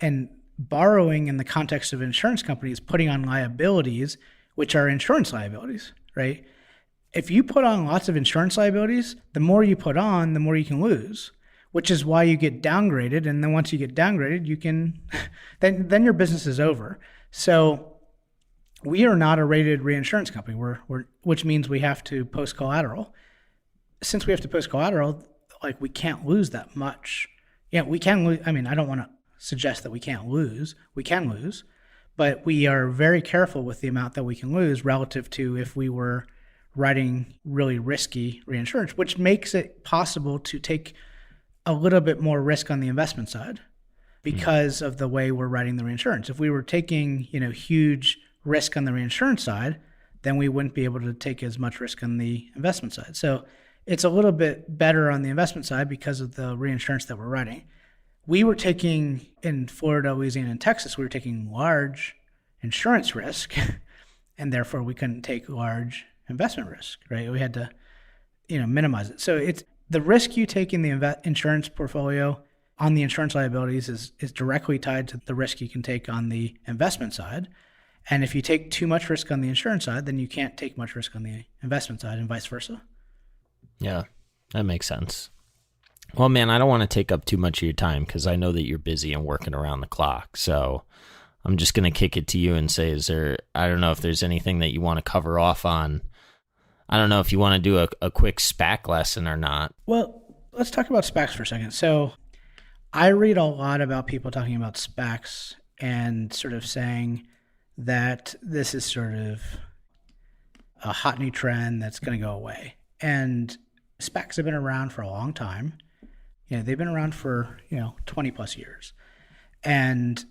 And borrowing in the context of an insurance company is putting on liabilities, which are insurance liabilities, right? If you put on lots of insurance liabilities, the more you put on, the more you can lose, which is why you get downgraded. And then once you get downgraded, you can, then your business is over. So we are not a rated reinsurance company, which means we have to post collateral. Since we have to post collateral, like we can't lose that much. Yeah, we can lose. I mean, I don't want to suggest that we can't lose. We can lose, but we are very careful with the amount that we can lose relative to if we were writing really risky reinsurance, which makes it possible to take a little bit more risk on the investment side because of the way we're writing the reinsurance. If we were taking, huge risk on the reinsurance side, then we wouldn't be able to take as much risk on the investment side. So it's a little bit better on the investment side because of the reinsurance that we're writing. We were taking, in Florida, Louisiana, and Texas, we were taking large insurance risk, and therefore we couldn't take large investment risk, right? We had to, minimize it. So it's the risk you take in the insurance portfolio on the insurance liabilities is directly tied to the risk you can take on the investment side. And if you take too much risk on the insurance side, then you can't take much risk on the investment side and vice versa. Yeah, that makes sense. Well, man, I don't want to take up too much of your time because I know that you're busy and working around the clock. So I'm just going to kick it to you and say, I don't know if there's anything that you want to cover off on. I don't know if you want to do a quick SPAC lesson or not. Well, let's talk about SPACs for a second. So I read a lot about people talking about SPACs and sort of saying that this is sort of a hot new trend that's going to go away. And SPACs have been around for a long time. They've been around for, 20 plus years. And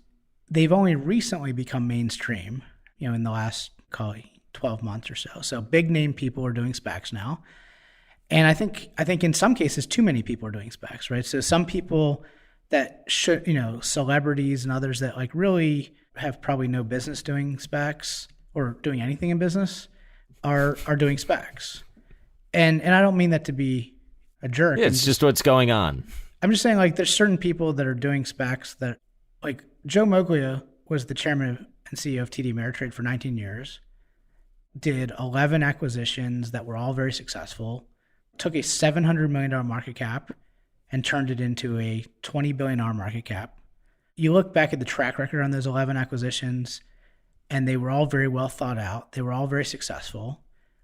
they've only recently become mainstream, in the last, call it 12 months or so. So big name people are doing SPACs now. And I think in some cases, too many people are doing SPACs, right? So some people that should, celebrities and others that like really have probably no business doing SPACs or doing anything in business are doing SPACs. And I don't mean that to be a jerk. Yeah, it's just what's going on. I'm just saying, like, there's certain people that are doing SPACs that, like, Joe Moglia was the chairman and CEO of TD Ameritrade for 19 years, did 11 acquisitions that were all very successful, took a $700 million market cap and turned it into a $20 billion market cap. You look back at the track record on those 11 acquisitions, and they were all very well thought out. They were all very successful.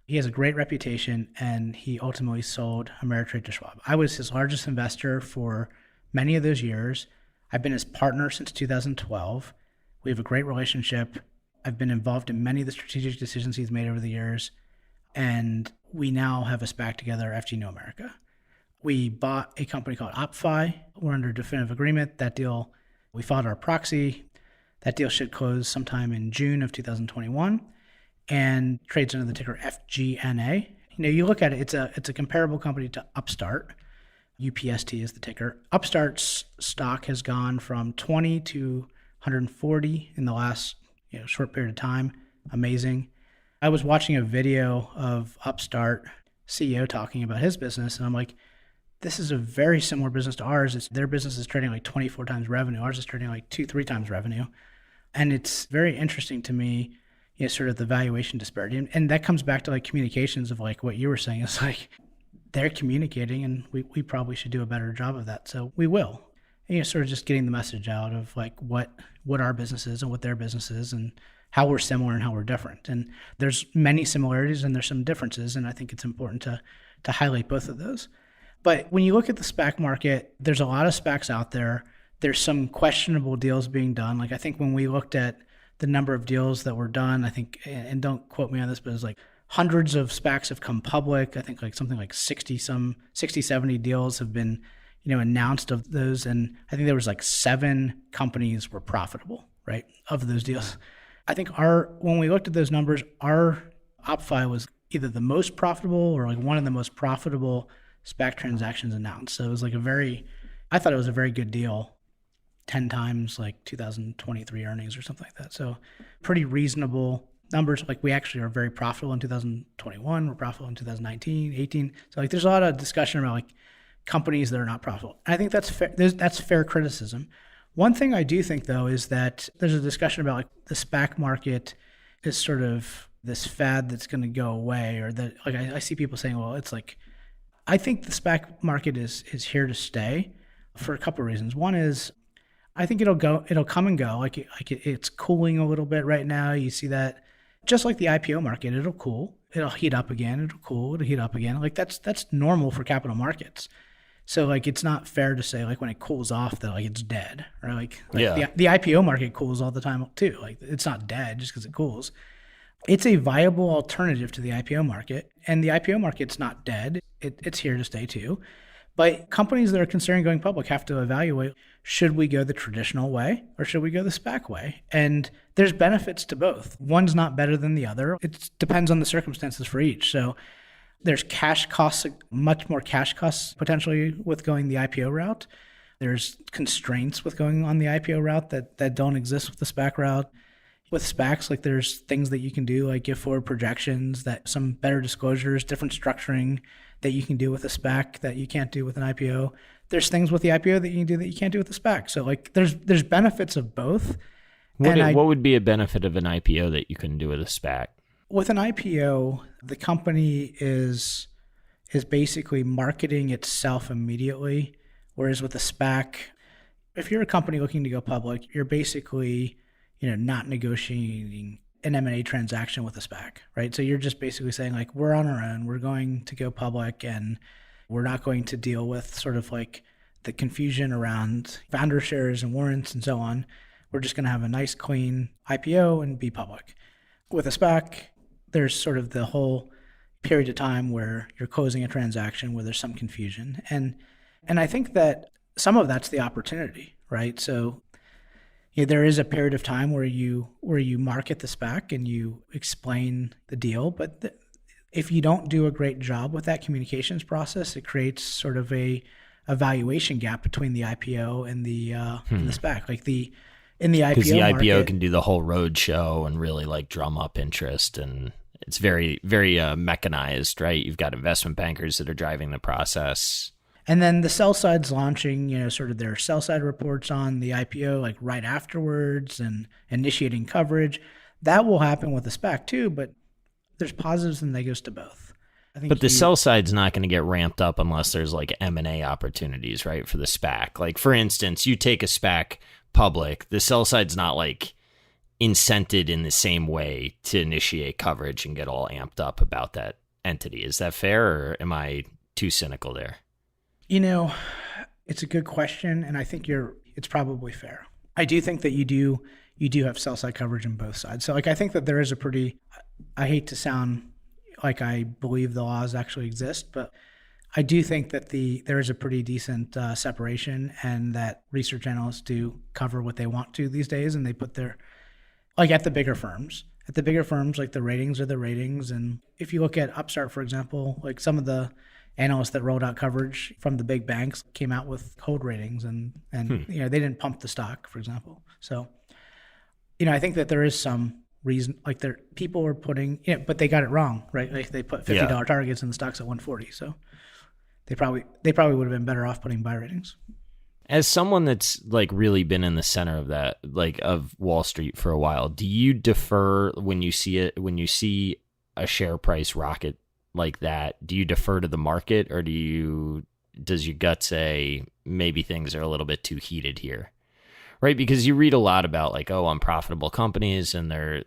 He has a great reputation, and he ultimately sold Ameritrade to Schwab. I was his largest investor for many of those years. I've been his partner since 2012. We have a great relationship. I've been involved in many of the strategic decisions he's made over the years, and we now have a SPAC together, FG New America. We bought a company called OppFi. We're under definitive agreement. That deal, we filed our proxy. That deal should close sometime in June of 2021. And trades under the ticker FGNA. You look at it, it's a comparable company to Upstart. UPST is the ticker. Upstart's stock has gone from 20 to 140 in the last short period of time. amazing. I was watching a video of Upstart CEO talking about his business, and I'm like, this is a very similar business to ours. Their business is trading like 24 times revenue. Ours is trading like 2-3 times revenue. And it's very interesting to me, sort of the valuation disparity. And that comes back to like communications of like what you were saying. It's like they're communicating, and we probably should do a better job of that. So we will. And, sort of just getting the message out of like what our business is and what their business is and how we're similar and how we're different. And there's many similarities and there's some differences. And I think it's important to highlight both of those. But when you look at the SPAC market, there's a lot of SPACs out there. There's some questionable deals being done. Like I think when we looked at the number of deals that were done, I think, and don't quote me on this, but it's like hundreds of SPACs have come public. I think like something like 60, 70 deals have been, announced of those. And I think there was like 7 companies were profitable, right, of those deals. I think when we looked at those numbers, our OppFi was either the most profitable or like one of the most profitable SPAC transactions announced. So it was like I thought it was a very good deal, 10 times like 2023 earnings or something like that. So pretty reasonable numbers. Like we actually are very profitable in 2021. We're profitable in 2019, 18. So like there's a lot of discussion about like companies that are not profitable. And I think that's fair. That's fair criticism. One thing I do think though is that there's a discussion about like the SPAC market is sort of this fad that's going to go away, or that like I see people saying, well, it's like, I think the SPAC market is here to stay for a couple of reasons. One is I think it'll come and go. Like it's cooling a little bit right now. You see that just like the IPO market, it'll cool, it'll heat up again, it'll cool, it'll heat up again. Like that's normal for capital markets. So like it's not fair to say like when it cools off that like it's dead, or like yeah. The IPO market cools all the time too. Like it's not dead just because it cools. It's a viable alternative to the IPO market, and the IPO market's not dead. It's here to stay too. But companies that are considering going public have to evaluate, should we go the traditional way or should we go the SPAC way? And there's benefits to both. One's not better than the other. It depends on the circumstances for each. So there's cash costs, much more cash costs potentially with going the IPO route. There's constraints with going on the IPO route that don't exist with the SPAC route. With SPACs, like there's things that you can do, like give forward projections, that some better disclosures, different structuring that you can do with a SPAC that you can't do with an IPO. There's things with the IPO that you can do that you can't do with the SPAC. So like there's benefits of both. What would be a benefit of an IPO that you couldn't do with a SPAC? With an IPO, the company is basically marketing itself immediately, whereas with a SPAC, if you're a company looking to go public, you're basically not negotiating an M&A transaction with a SPAC, right? So you're just basically saying like, we're on our own, we're going to go public, and we're not going to deal with sort of like the confusion around founder shares and warrants and so on. We're just going to have a nice clean IPO and be public. With a SPAC, there's sort of the whole period of time where you're closing a transaction where there's some confusion. And I think that some of that's the opportunity, right? So there is a period of time where you market the SPAC and you explain the deal, but if you don't do a great job with that communications process, it creates sort of a valuation gap between the IPO and the SPAC. Like in the IPO because the IPO market, can do the whole road show and really like drum up interest, and it's very, very mechanized, right? You've got investment bankers that are driving the process. And then the sell side's launching, sort of their sell side reports on the IPO, like right afterwards, and initiating coverage. That will happen with the SPAC too, but there's positives and negatives to both. But the sell side's not going to get ramped up unless there's like M&A opportunities, right? For the SPAC. Like for instance, you take a SPAC public, the sell side's not like incented in the same way to initiate coverage and get all amped up about that entity. Is that fair, or am I too cynical there? It's a good question, and I think it's probably fair. I do think that you do have sell side coverage on both sides. So like I think that there is I hate to sound like I believe the laws actually exist, but I do think that there is a pretty decent separation, and that research analysts do cover what they want to these days, and they put their, like at the bigger firms, like the ratings are the ratings. And if you look at Upstart, for example, like some of the analysts that rolled out coverage from the big banks came out with hold ratings, and they didn't pump the stock, for example. So, I think that there is some reason, like people were putting, but they got it wrong, right? Like they put $50 targets and the stock's at 140. So they probably would have been better off putting buy ratings. As someone that's like really been in the center of that, like of Wall Street for a while, do you defer when you see a share price rocket like that? Do you defer to the market, or does your gut say maybe things are a little bit too heated here? Right? Because you read a lot about like, oh, unprofitable companies and they're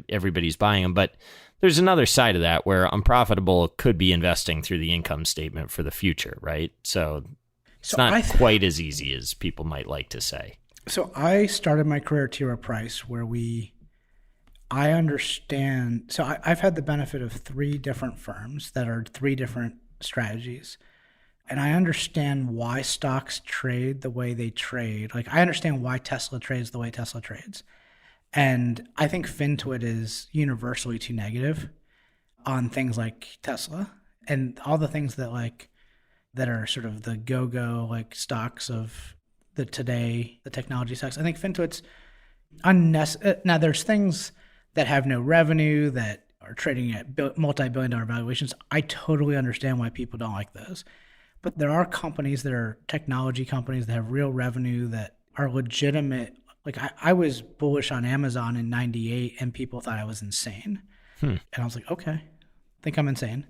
everybody's buying them. But there's another side of that where unprofitable could be investing through the income statement for the future, right? So it's not quite as easy as people might like to say. So I started my career at T. Rowe Price where I understand. So I've had the benefit of 3 different firms that are 3 different strategies. And I understand why stocks trade the way they trade. Like I understand why Tesla trades the way Tesla trades. And I think FinTwit is universally too negative on things like Tesla and all the things that are sort of the go-go like stocks of the technology stocks. I think FinTwit's unnecessary. Now there's things that have no revenue that are trading at multi-billion-dollar valuations. I totally understand why people don't like those. But there are companies that are technology companies that have real revenue that are legitimate. Like I was bullish on Amazon in 98 and people thought I was insane. And I was like, okay, I think I'm insane.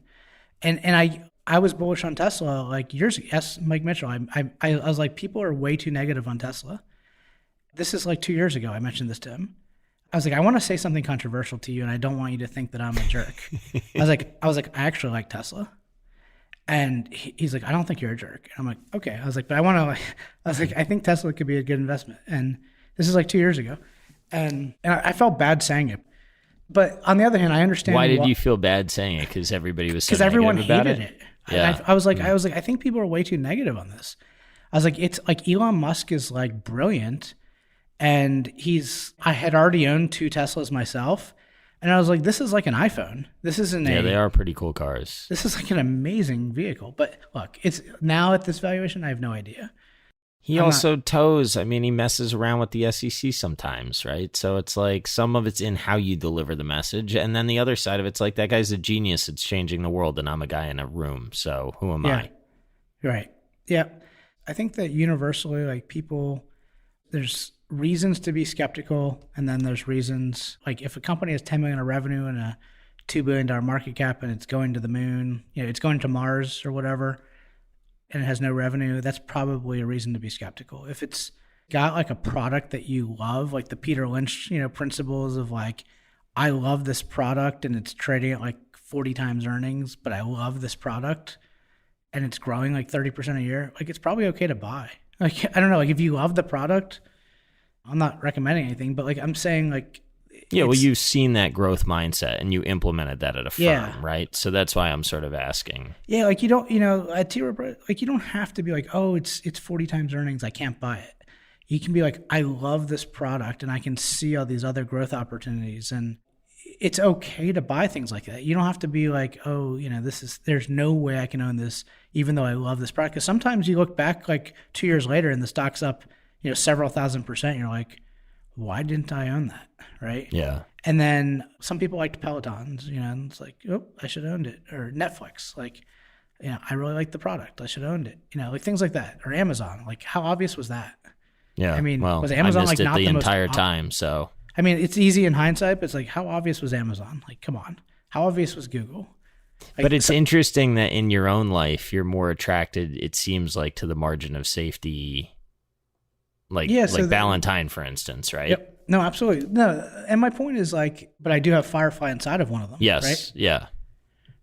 And I was bullish on Tesla like years ago. Yes, Mike Mitchell. I was like, people are way too negative on Tesla. This is like 2 years ago. I mentioned this to him. I was like, I want to say something controversial to you and I don't want you to think that I'm a jerk. I was like, I actually like Tesla. And he's like, I don't think you're a jerk. And I'm like, okay. I was like, but I think Tesla could be a good investment. And this is like 2 years ago. And I felt bad saying it. But on the other hand, I understand. Why did you feel bad saying it? Because everybody was so negative everyone about hated it. Yeah. I was like, I think people are way too negative on this. I was like, it's like Elon Musk is like brilliant. And I had already owned 2 Teslas myself. And I was like, this is like an iPhone. This isn't they are pretty cool cars. This is like an amazing vehicle. But look, it's now at this valuation, I have no idea. He he messes around with the SEC sometimes, right? So it's like some of it's in how you deliver the message. And then the other side of it's like, that guy's a genius. It's changing the world. And I'm a guy in a room. So who am I? Right. Yeah. I think that universally, like there's reasons to be skeptical, and then there's reasons like if a company has 10 million of revenue and a $2 billion market cap and it's going to the moon, it's going to Mars or whatever, and it has no revenue, that's probably a reason to be skeptical. If it's got like a product that you love, like the Peter Lynch, principles of like, I love this product and it's trading at like 40 times earnings, but I love this product and it's growing like 30% a year, like it's probably okay to buy. Like, I don't know, like if you love the product, I'm not recommending anything, but like I'm saying like, you've seen that growth mindset and you implemented that at a firm, right? So that's why I'm sort of asking. Yeah, like you don't, at T. Rowe, like you don't have to be like, oh, it's 40 times earnings, I can't buy it. You can be like, I love this product and I can see all these other growth opportunities, and it's okay to buy things like that. You don't have to be like, oh, there's no way I can own this even though I love this product. Because sometimes you look back like 2 years later and the stock's up, several $1,000%. And you're like, why didn't I own that? Right. Yeah. And then some people liked Pelotons, and it's like, oh, I should have owned it. Or Netflix, like, I really like the product, I should have owned it. Like things like that. Or Amazon, like how obvious was that? Yeah. I mean, was Amazon I missed like it not the the entire most time? So I mean, it's easy in hindsight, but it's like, how obvious was Amazon? Like, come on, how obvious was Google? Like, but it's interesting that in your own life, you're more attracted, it seems like, to the margin of safety. Like Valentine, for instance, right? Yep. No, absolutely. No, and my point is like, but I do have Firefly inside of one of them. Yes. Right? Yeah.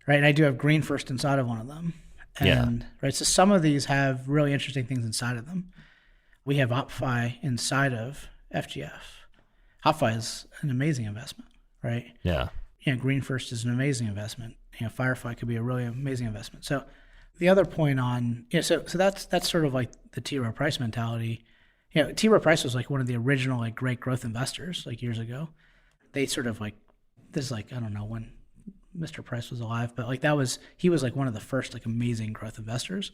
Right. And I do have Green First inside of one of them. And right. So some of these have really interesting things inside of them. We have OpFi inside of FGF. OpFi is an amazing investment, right? Yeah. Green First is an amazing investment. Firefly could be a really amazing investment. So the other point on, so that's sort of like the T. Rowe Price mentality. T. Rowe Price was like one of the original like great growth investors like years ago. They sort of like, this is like, I don't know when Mr. Price was alive, but like he was like one of the first like amazing growth investors.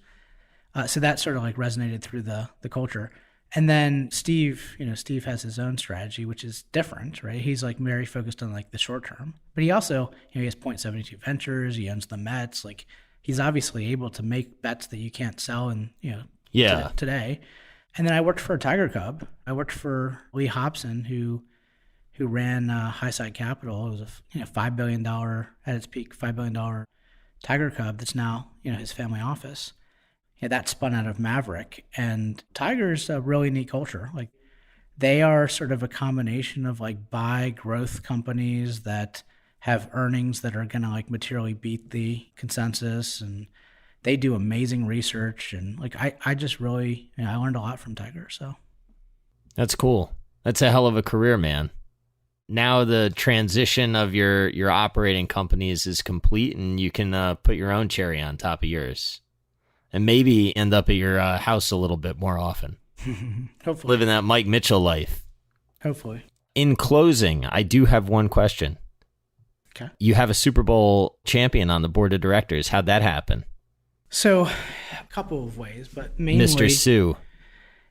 So that sort of like resonated through the culture. And then Steve has his own strategy, which is different, right? He's like very focused on like the short term, but he also, he has 0.72 Ventures. He owns the Mets. Like he's obviously able to make bets that you can't sell in, today. And then I worked for a Tiger Cub. I worked for Lee Hobson, who ran Highside Capital. It was a $5 billion at its peak, $5 billion Tiger Cub that's now his family office. That spun out of Maverick, and Tiger's a really neat culture. Like they are sort of a combination of like buy growth companies that have earnings that are going to like materially beat the consensus, and they do amazing research. And like I just really I learned a lot from Tiger. So that's cool. That's a hell of a career, man. Now the transition of your operating companies is complete, and you can put your own cherry on top of yours. And maybe end up at your house a little bit more often. Hopefully. Living that Mike Mitchell life. Hopefully. In closing, I do have one question. Okay. You have a Super Bowl champion on the board of directors. How'd that happen? So, a couple of ways, but mainly... Mr. Sue.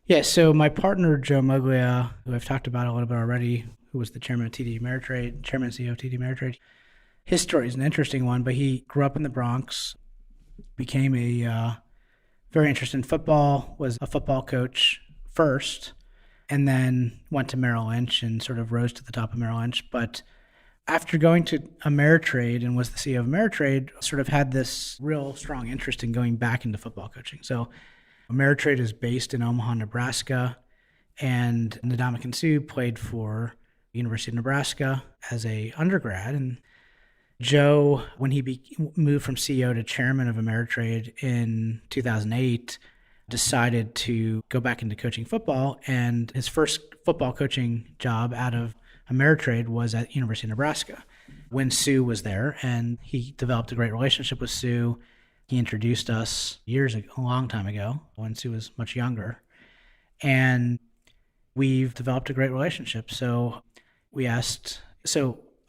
Yeah, so my partner, Joe Muglia, who I've talked about a little bit already, who was the chairman of TD Ameritrade, chairman and CEO of TD Ameritrade. His story is an interesting one, but he grew up in the Bronx, became a... very interested in football, was a football coach first, and then went to Merrill Lynch and sort of rose to the top of Merrill Lynch. But after going to Ameritrade and was the CEO of Ameritrade, sort of had this real strong interest in going back into football coaching. So Ameritrade is based in Omaha, Nebraska, and Ndamukong Suh played for the University of Nebraska as a undergrad. And Joe, when he moved from CEO to chairman of Ameritrade in 2008, decided to go back into coaching football. And his first football coaching job out of Ameritrade was at University of Nebraska when Sue was there. And he developed a great relationship with Sue. He introduced us years ago, a long time ago, when Sue was much younger. And we've developed a great relationship. So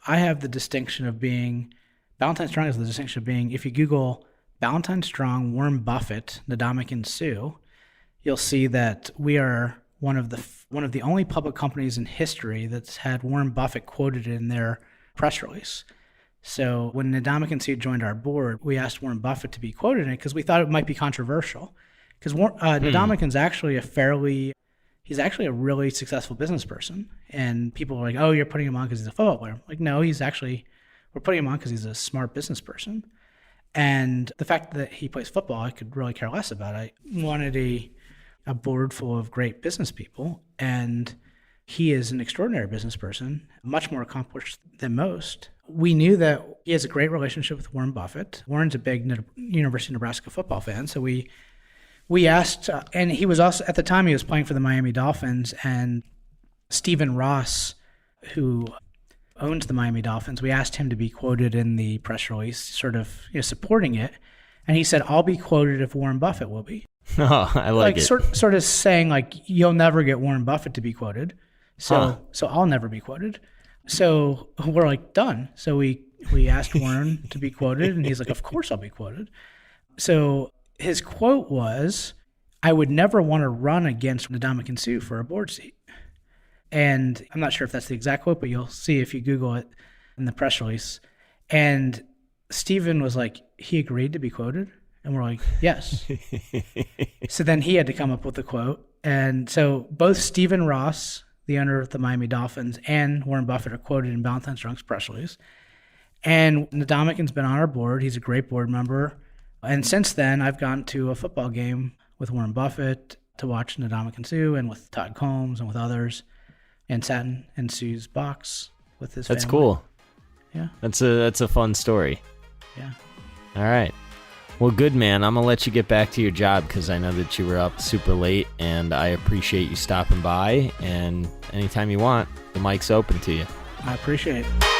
I have the distinction of being, Ballantine Strong is the distinction of being, if you Google Ballantine Strong, Warren Buffett, Ndamukong Suh, you'll see that we are one of the only public companies in history that's had Warren Buffett quoted in their press release. So when Ndamukong Suh joined our board, we asked Warren Buffett to be quoted in it because we thought it might be controversial. Because Ndamukong's actually he's actually a really successful business person. And people are like, oh, you're putting him on because he's a football player. Like, no, we're putting him on because he's a smart business person. And the fact that he plays football, I could really care less about. I wanted a board full of great business people. And he is an extraordinary business person, much more accomplished than most. We knew that he has a great relationship with Warren Buffett. Warren's a big University of Nebraska football fan. So we asked, and he was also, at the time he was playing for the Miami Dolphins, and Stephen Ross, who owns the Miami Dolphins, we asked him to be quoted in the press release, sort of supporting it. And he said, I'll be quoted if Warren Buffett will be. Oh, I like it. Sort of saying like, you'll never get Warren Buffett to be quoted. So I'll never be quoted. So we're like, done. So we asked Warren to be quoted, and he's like, of course I'll be quoted. So his quote was, I would never want to run against Ndamukong Suh for a board seat. And I'm not sure if that's the exact quote, but you'll see if you Google it in the press release. And Stephen was like, he agreed to be quoted? And we're like, yes. So then he had to come up with the quote. And so both Stephen Ross, the owner of the Miami Dolphins, and Warren Buffett are quoted in Ballantine Strong's press release. And Ndamukong's been on our board. He's a great board member. And since then, I've gone to a football game with Warren Buffett to watch Ndamukong Suh and with Todd Combs and with others, and sat in Sue's box with his family. That's cool. Yeah. That's a fun story. Yeah. All right. Well, good, man. I'm going to let you get back to your job because I know that you were up super late, and I appreciate you stopping by. And anytime you want, the mic's open to you. I appreciate it.